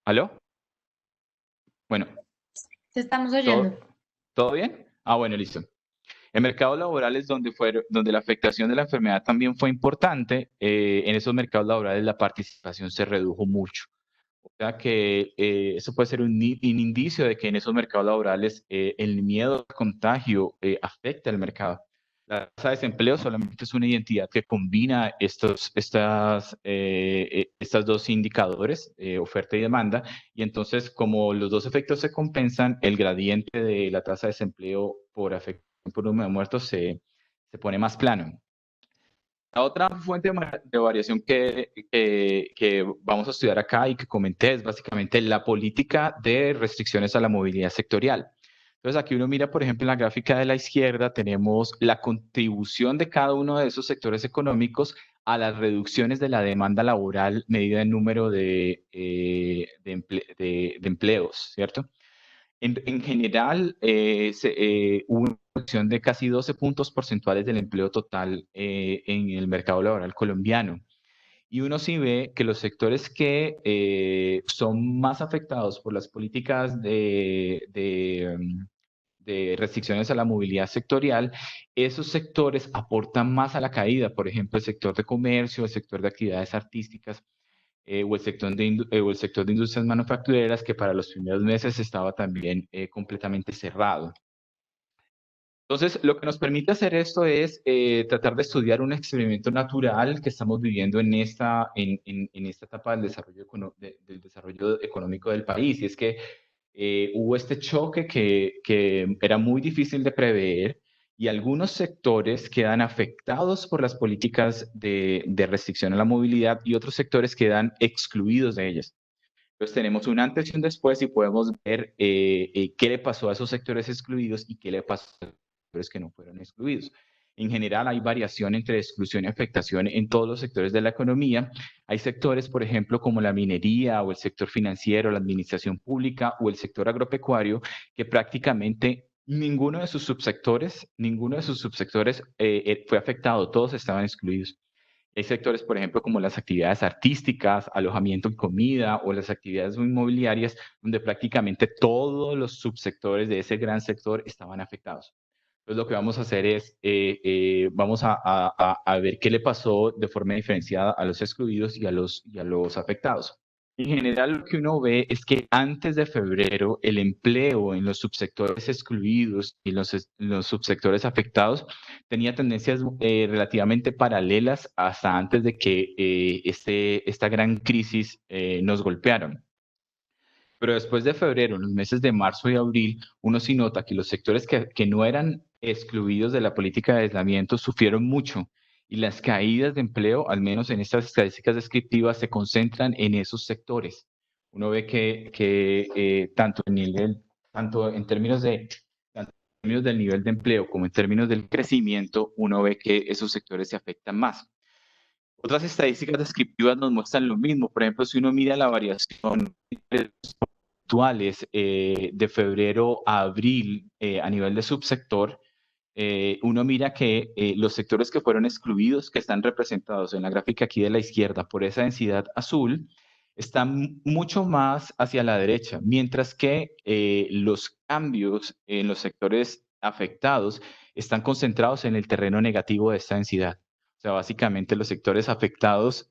¿Aló? Bueno. Te estamos oyendo. ¿Todo bien? Ah, bueno, listo. En mercados laborales donde la afectación de la enfermedad también fue importante, en esos mercados laborales la participación se redujo mucho. O sea que eso puede ser un indicio de que en esos mercados laborales el miedo al contagio afecta al mercado. La tasa de desempleo solamente es una identidad que combina estas dos indicadores, oferta y demanda, y entonces como los dos efectos se compensan, el gradiente de la tasa de desempleo por afectación por número de muertos se pone más plano. La otra fuente de variación que vamos a estudiar acá y que comenté es básicamente la política de restricciones a la movilidad sectorial. Entonces aquí uno mira, por ejemplo, en la gráfica de la izquierda tenemos la contribución de cada uno de esos sectores económicos a las reducciones de la demanda laboral medida en número de empleos, ¿cierto? En general, hubo una reducción de casi 12 puntos porcentuales del empleo total en el mercado laboral colombiano. Y uno sí ve que los sectores que son más afectados por las políticas de restricciones a la movilidad sectorial, esos sectores aportan más a la caída. Por ejemplo, el sector de comercio, el sector de actividades artísticas, o el sector de industrias manufactureras, que para los primeros meses estaba también completamente cerrado. Entonces, lo que nos permite hacer esto es tratar de estudiar un experimento natural que estamos viviendo en esta etapa del desarrollo económico del país, y es que hubo este choque que era muy difícil de prever, y algunos sectores quedan afectados por las políticas de restricción a la movilidad y otros sectores quedan excluidos de ellas. Entonces tenemos un antes y un después y podemos ver qué le pasó a esos sectores excluidos y qué le pasó a los sectores que no fueron excluidos. En general hay variación entre exclusión y afectación en todos los sectores de la economía. Hay sectores, por ejemplo, como la minería o el sector financiero, la administración pública o el sector agropecuario, que prácticamente ninguno de sus subsectores fue afectado, todos estaban excluidos. Hay sectores, por ejemplo, como las actividades artísticas, alojamiento y comida o las actividades inmobiliarias, donde prácticamente todos los subsectores de ese gran sector estaban afectados. Entonces, lo que vamos a hacer es, vamos a ver qué le pasó de forma diferenciada a los excluidos y a los afectados. En general, lo que uno ve es que antes de febrero, el empleo en los subsectores excluidos y los subsectores afectados tenía tendencias relativamente paralelas hasta antes de que esta gran crisis nos golpearon. Pero después de febrero, en los meses de marzo y abril, uno sí nota que los sectores que no eran excluidos de la política de aislamiento sufrieron mucho y las caídas de empleo, al menos en estas estadísticas descriptivas, se concentran en esos sectores. Uno ve que tanto en términos del nivel de empleo como en términos del crecimiento, uno ve que esos sectores se afectan más. Otras estadísticas descriptivas nos muestran lo mismo. Por ejemplo, si uno mira la variación actuales de febrero a abril a nivel de subsector, uno mira que los sectores que fueron excluidos, que están representados en la gráfica aquí de la izquierda por esa densidad azul, están mucho más hacia la derecha, mientras que los cambios en los sectores afectados están concentrados en el terreno negativo de esta densidad. O sea, básicamente los sectores afectados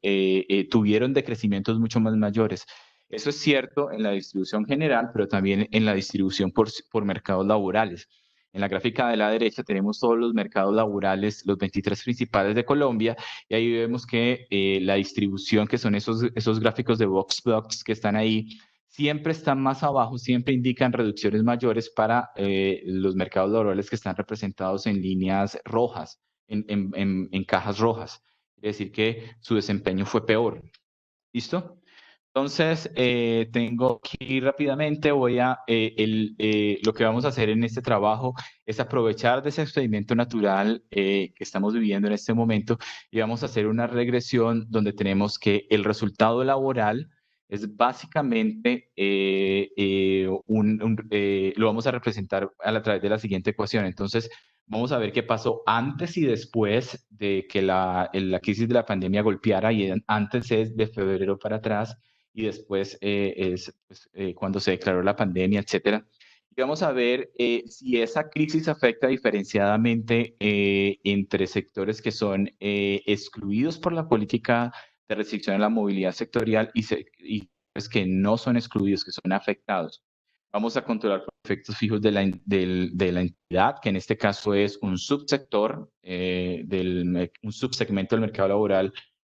tuvieron decrecimientos mucho más mayores. Eso es cierto en la distribución general, pero también en la distribución por mercados laborales. En la gráfica de la derecha tenemos todos los mercados laborales, los 23 principales de Colombia, y ahí vemos que la distribución, que son esos gráficos de Voxbox que están ahí, siempre están más abajo, siempre indican reducciones mayores para los mercados laborales que están representados en líneas rojas, en cajas rojas. Es decir, que su desempeño fue peor. ¿Listo? Entonces, tengo que ir rápidamente, lo que vamos a hacer en este trabajo es aprovechar de ese experimento natural que estamos viviendo en este momento y vamos a hacer una regresión donde tenemos que el resultado laboral es básicamente, lo vamos a representar a través de la siguiente ecuación. Entonces, vamos a ver qué pasó antes y después de que la crisis de la pandemia golpeara, y antes es de febrero para atrás, y después es cuando se declaró la pandemia, etcétera. Y vamos a ver si esa crisis afecta diferenciadamente entre sectores que son excluidos por la política de restricción a la movilidad sectorial y sectores que no son excluidos, que son afectados. Vamos a controlar por efectos fijos de la entidad, que en este caso es un subsector, un subsegmento del mercado laboral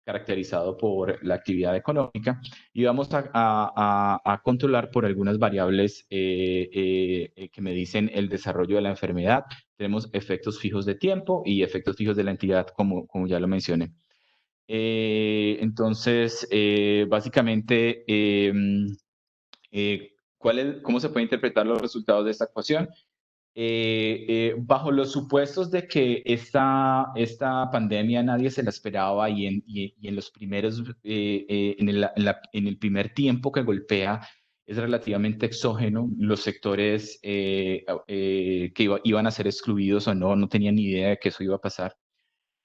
caracterizado por la actividad económica, y vamos a controlar por algunas variables que me dicen el desarrollo de la enfermedad. Tenemos efectos fijos de tiempo y efectos fijos de la entidad, como ya lo mencioné. Entonces, básicamente, ¿cómo se puede interpretar los resultados de esta ecuación? Bajo los supuestos de que esta pandemia nadie se la esperaba, y en los primeros, en el primer tiempo que golpea es relativamente exógeno, los sectores que iban a ser excluidos o no tenían ni idea de que eso iba a pasar.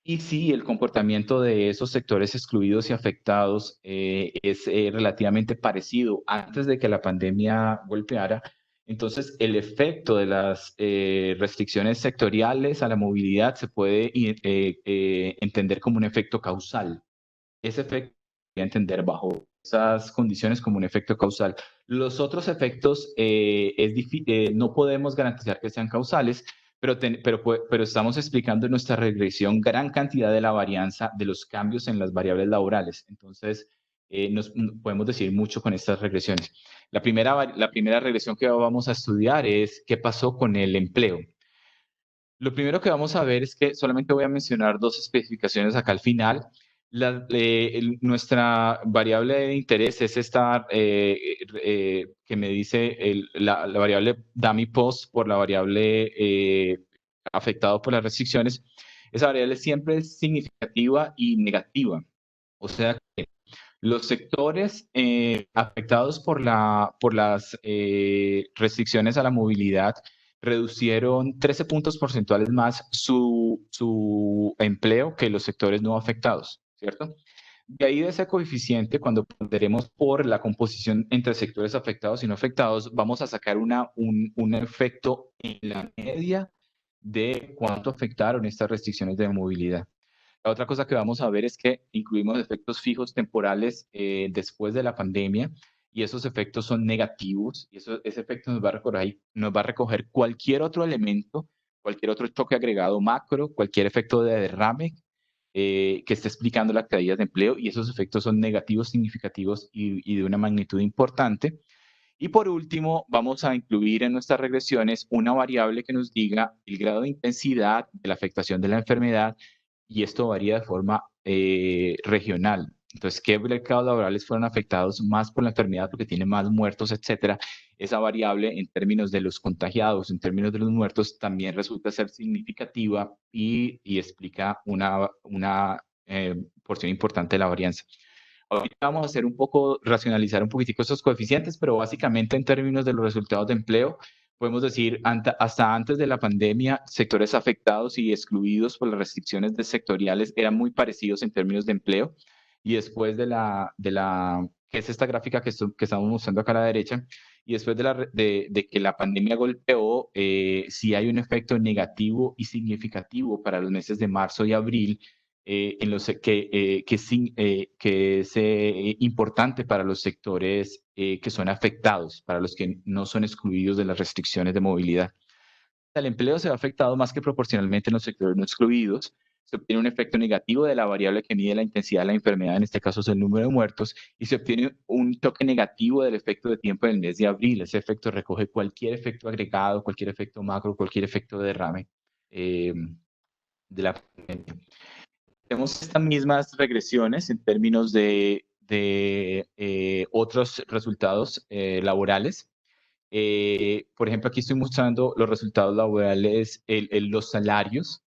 Y sí, el comportamiento de esos sectores excluidos y afectados es relativamente parecido antes de que la pandemia golpeara. Entonces, el efecto de las restricciones sectoriales a la movilidad se puede entender como un efecto causal. Ese efecto se puede entender bajo esas condiciones como un efecto causal. Los otros efectos no podemos garantizar que sean causales, pero estamos explicando en nuestra regresión gran cantidad de la varianza de los cambios en las variables laborales. Entonces, podemos decir mucho con estas regresiones. La primera regresión que vamos a estudiar es qué pasó con el empleo. Lo primero que vamos a ver es que solamente voy a mencionar dos especificaciones acá al final. Nuestra variable de interés es esta que me dice la variable dummy post por la variable afectado por las restricciones. Esa variable siempre es significativa y negativa. O sea que los sectores afectados por las restricciones a la movilidad reducieron 13 puntos porcentuales más su empleo que los sectores no afectados, ¿cierto? De ahí, de ese coeficiente, cuando ponderemos por la composición entre sectores afectados y no afectados, vamos a sacar un efecto en la media de cuánto afectaron estas restricciones de movilidad. La otra cosa que vamos a ver es que incluimos efectos fijos temporales después de la pandemia, y esos efectos son negativos, y ese efecto nos va a recoger cualquier otro elemento, cualquier otro choque agregado macro, cualquier efecto de derrame que esté explicando las caídas de empleo, y esos efectos son negativos, significativos y de una magnitud importante. Y por último, vamos a incluir en nuestras regresiones una variable que nos diga el grado de intensidad de la afectación de la enfermedad y esto varía de forma regional. Entonces, ¿qué mercados laborales fueron afectados más por la enfermedad porque tienen más muertos, etcétera? Esa variable en términos de los contagiados, en términos de los muertos, también resulta ser significativa y explica una porción importante de la varianza. Ahorita vamos a hacer un poco, racionalizar un poquitico esos coeficientes, pero básicamente en términos de los resultados de empleo, podemos decir, hasta antes de la pandemia, sectores afectados y excluidos por las restricciones sectoriales eran muy parecidos en términos de empleo. Y después que es esta gráfica que estamos mostrando acá a la derecha, y después de que la pandemia golpeó, sí hay un efecto negativo y significativo para los meses de marzo y abril, en los que es importante para los sectores que son afectados, para los que no son excluidos de las restricciones de movilidad. El empleo se ve afectado más que proporcionalmente en los sectores no excluidos. Se obtiene un efecto negativo de la variable que mide la intensidad de la enfermedad, en este caso es el número de muertos, y se obtiene un toque negativo del efecto de tiempo del mes de abril. Ese efecto recoge cualquier efecto agregado, cualquier efecto macro, cualquier efecto de derrame de la pandemia. Tenemos estas mismas regresiones en términos de otros resultados laborales. Por ejemplo, aquí estoy mostrando los resultados laborales, los salarios,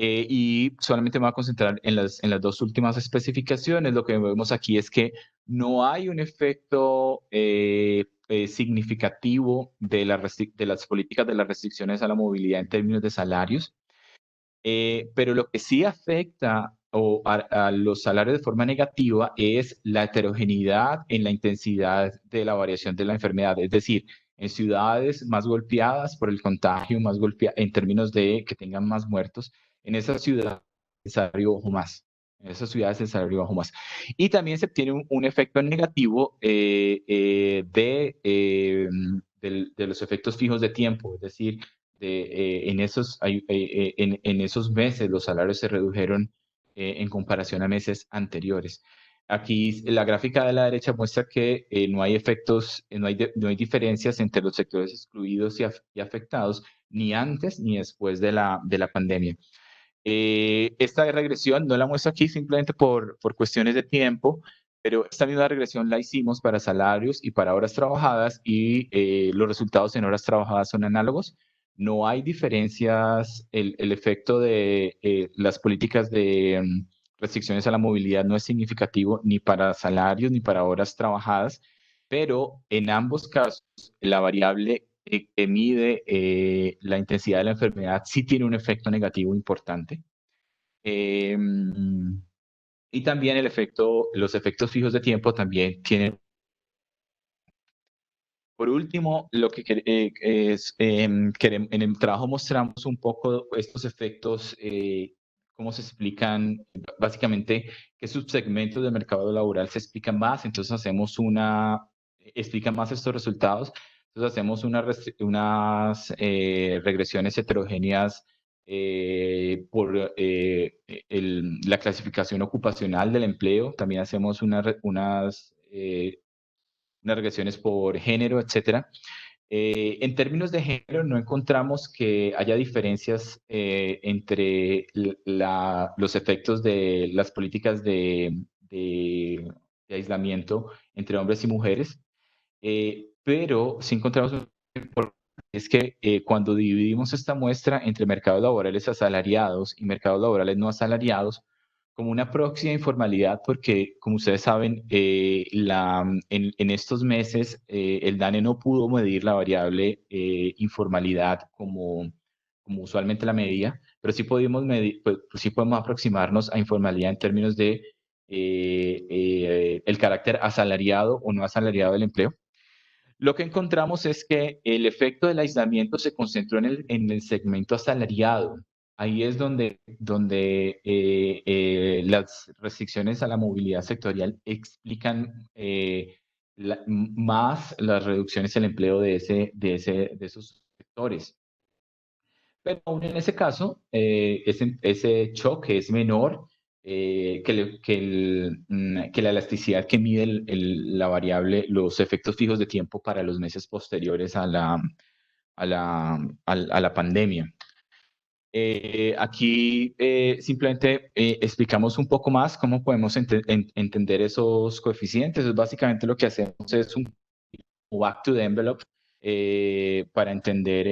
y solamente me voy a concentrar en las dos últimas especificaciones. Lo que vemos aquí es que no hay un efecto significativo de las políticas de las restricciones a la movilidad en términos de salarios. Pero lo que sí afecta a los salarios de forma negativa es la heterogeneidad en la intensidad de la variación de la enfermedad. Es decir, en ciudades más golpeadas por el contagio, más golpeadas en términos de que tengan más muertos, en esas ciudades el salario bajó más. En esas ciudades el salario bajó más. Y también se obtiene un efecto negativo de los efectos fijos de tiempo, es decir, en esos meses los salarios se redujeron en comparación a meses anteriores. Aquí la gráfica de la derecha muestra que no hay efectos, no hay diferencias entre los sectores excluidos y afectados, ni antes ni después de la pandemia. Esta regresión no la muestro aquí simplemente por cuestiones de tiempo, pero esta misma regresión la hicimos para salarios y para horas trabajadas, y los resultados en horas trabajadas son análogos. No hay diferencias, el efecto de las políticas de restricciones a la movilidad no es significativo ni para salarios ni para horas trabajadas, pero en ambos casos la variable que mide la intensidad de la enfermedad sí tiene un efecto negativo importante. Y también los efectos fijos de tiempo también tienen. Por último, lo que es, en el trabajo mostramos un poco estos efectos, cómo se explican, básicamente, qué subsegmentos del mercado laboral se explican más. Entonces explican más estos resultados. Entonces hacemos unas regresiones heterogéneas por la clasificación ocupacional del empleo. También hacemos unas regresiones por género, etcétera. En términos de género, no encontramos que haya diferencias entre los efectos de las políticas de aislamiento entre hombres y mujeres, pero sí encontramos es que cuando dividimos esta muestra entre mercados laborales asalariados y mercados laborales no asalariados, como una próxima informalidad, porque como ustedes saben, en estos meses el DANE no pudo medir la variable informalidad como usualmente la medía, pero sí podemos medir, pues, sí podemos aproximarnos a informalidad en términos de el carácter asalariado o no asalariado del empleo. Lo que encontramos es que el efecto del aislamiento se concentró en el segmento asalariado. Ahí es donde las restricciones a la movilidad sectorial explican más las reducciones en el empleo de esos sectores. Pero aún en ese caso, ese choque es menor que la elasticidad que mide la variable, los efectos fijos de tiempo para los meses posteriores a la pandemia. Aquí simplemente explicamos un poco más cómo podemos entender esos coeficientes. Es básicamente lo que hacemos es un back to the envelope para entender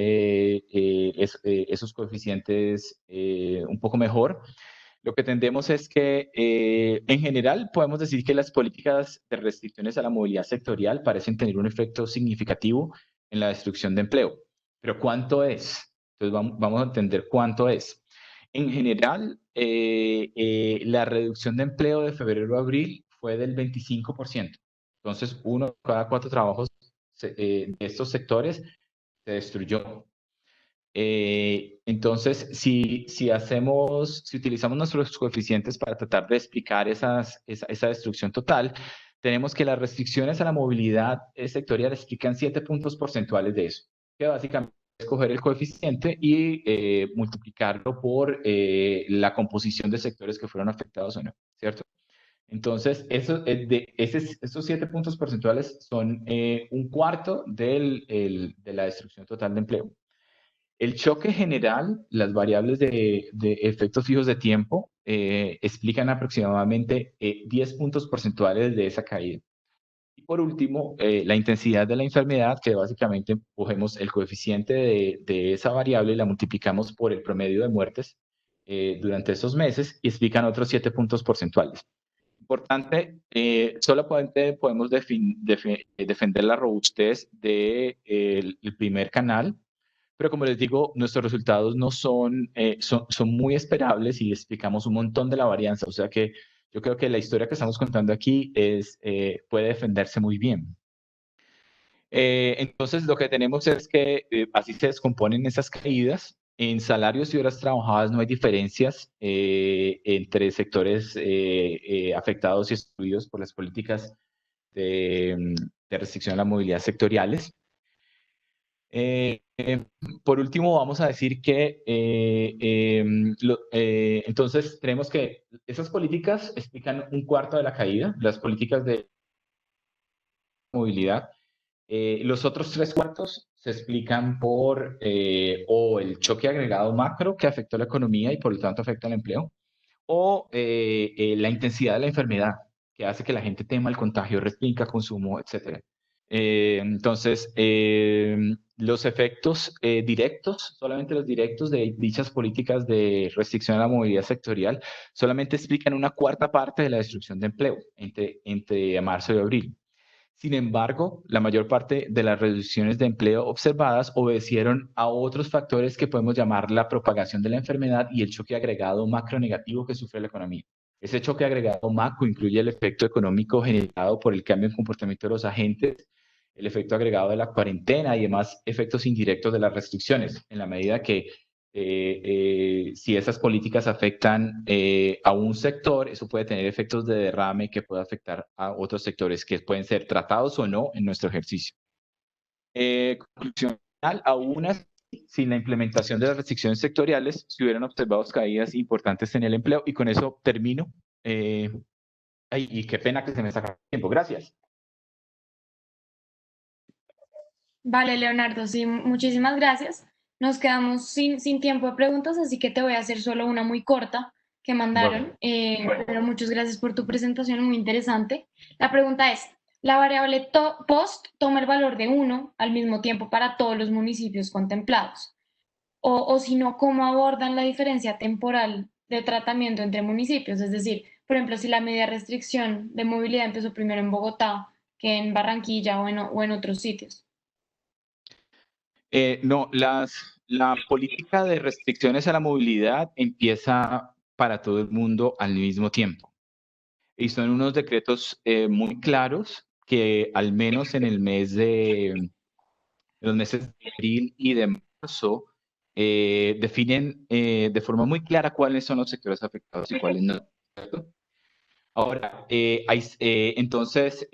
esos coeficientes un poco mejor. Lo que entendemos es que, en general, podemos decir que las políticas de restricciones a la movilidad sectorial parecen tener un efecto significativo en la destrucción de empleo. Pero ¿cuánto es? Entonces, vamos a entender cuánto es. En general, la reducción de empleo de febrero a abril fue del 25%. Entonces, uno de cada 4 trabajos de estos sectores se destruyó. Entonces, si utilizamos nuestros coeficientes para tratar de explicar esa destrucción total, tenemos que las restricciones a la movilidad sectorial explican 7 puntos porcentuales de eso, que básicamente es coger el coeficiente y multiplicarlo por la composición de sectores que fueron afectados o no, ¿cierto? Entonces, esos 7 puntos porcentuales son un cuarto de la destrucción total de empleo. El choque general, las variables de efectos fijos de tiempo, explican aproximadamente 10 puntos porcentuales de esa caída. Y por último, la intensidad de la enfermedad, que básicamente cogemos el coeficiente de esa variable y la multiplicamos por el promedio de muertes durante esos meses y explican otros 7 puntos porcentuales. Importante, solamente podemos defender la robustez del primer canal, pero como les digo, nuestros resultados no son muy esperables y explicamos un montón de la varianza. O sea que yo creo que la historia que estamos contando aquí puede defenderse muy bien. Entonces, lo que tenemos es que así se descomponen esas caídas. En salarios y horas trabajadas no hay diferencias entre sectores afectados y excluidos por las políticas de restricción a la movilidad sectoriales. Por último, vamos a decir que entonces tenemos que esas políticas explican un cuarto de la caída, las políticas de movilidad. Los otros 3 cuartos se explican por o el choque agregado macro que afectó la economía y por lo tanto afecta el empleo, o la intensidad de la enfermedad que hace que la gente tema el contagio, respinga, consumo, etc. Entonces, los efectos directos, solamente los directos de dichas políticas de restricción a la movilidad sectorial, solamente explican una cuarta parte de la destrucción de empleo entre marzo y abril. Sin embargo, la mayor parte de las reducciones de empleo observadas obedecieron a otros factores que podemos llamar la propagación de la enfermedad y el choque agregado macro negativo que sufre la economía. Ese choque agregado macro incluye el efecto económico generado por el cambio en comportamiento de los agentes, el efecto agregado de la cuarentena y demás efectos indirectos de las restricciones, en la medida que si esas políticas afectan a un sector, eso puede tener efectos de derrame que puede afectar a otros sectores que pueden ser tratados o no en nuestro ejercicio. Conclusión final, aún así, sin la implementación de las restricciones sectoriales, se hubieran observado caídas importantes en el empleo, y con eso termino. Y qué pena que se me saca el tiempo. Gracias. Vale, Leonardo, sí, muchísimas gracias. Nos quedamos sin tiempo de preguntas, así que te voy a hacer solo una muy corta que mandaron. Pero muchas gracias por tu presentación, muy interesante. La pregunta es, ¿la variable POST toma el valor de 1 al mismo tiempo para todos los municipios contemplados? O si no, ¿cómo abordan la diferencia temporal de tratamiento entre municipios? Es decir, por ejemplo, si la media restricción de movilidad empezó primero en Bogotá que en Barranquilla o en otros sitios. No, la política de restricciones a la movilidad empieza para todo el mundo al mismo tiempo. Y son unos decretos muy claros que al menos en los meses de abril y de marzo definen de forma muy clara cuáles son los sectores afectados y cuáles no, ¿cierto? Ahora, entonces,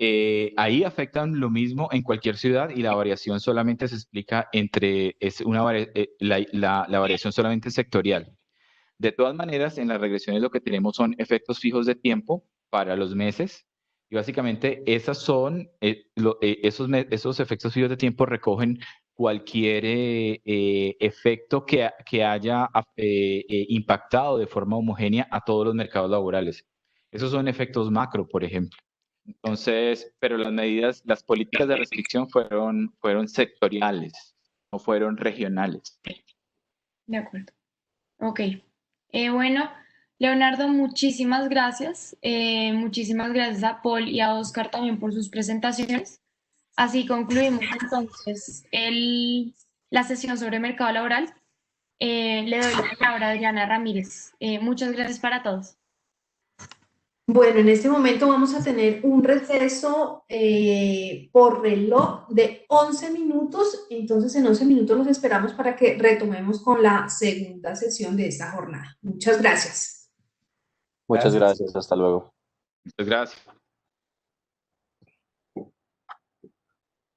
ahí afectan lo mismo en cualquier ciudad y la variación solamente se explica la variación solamente sectorial. De todas maneras, en las regresiones lo que tenemos son efectos fijos de tiempo para los meses y básicamente esos efectos fijos de tiempo recogen cualquier efecto que haya impactado de forma homogénea a todos los mercados laborales. Esos son efectos macro, por ejemplo. Entonces, pero las políticas de restricción fueron sectoriales, no fueron regionales. De acuerdo. Ok. Bueno, Leonardo, muchísimas gracias. Muchísimas gracias a Paul y a Oscar también por sus presentaciones. Así concluimos entonces la sesión sobre mercado laboral. Le doy la palabra a Adriana Ramírez. Muchas gracias para todos. Bueno, en este momento vamos a tener un receso por reloj de 11 minutos, entonces en 11 minutos los esperamos para que retomemos con la segunda sesión de esta jornada. Muchas gracias. Muchas gracias, hasta luego. Muchas gracias.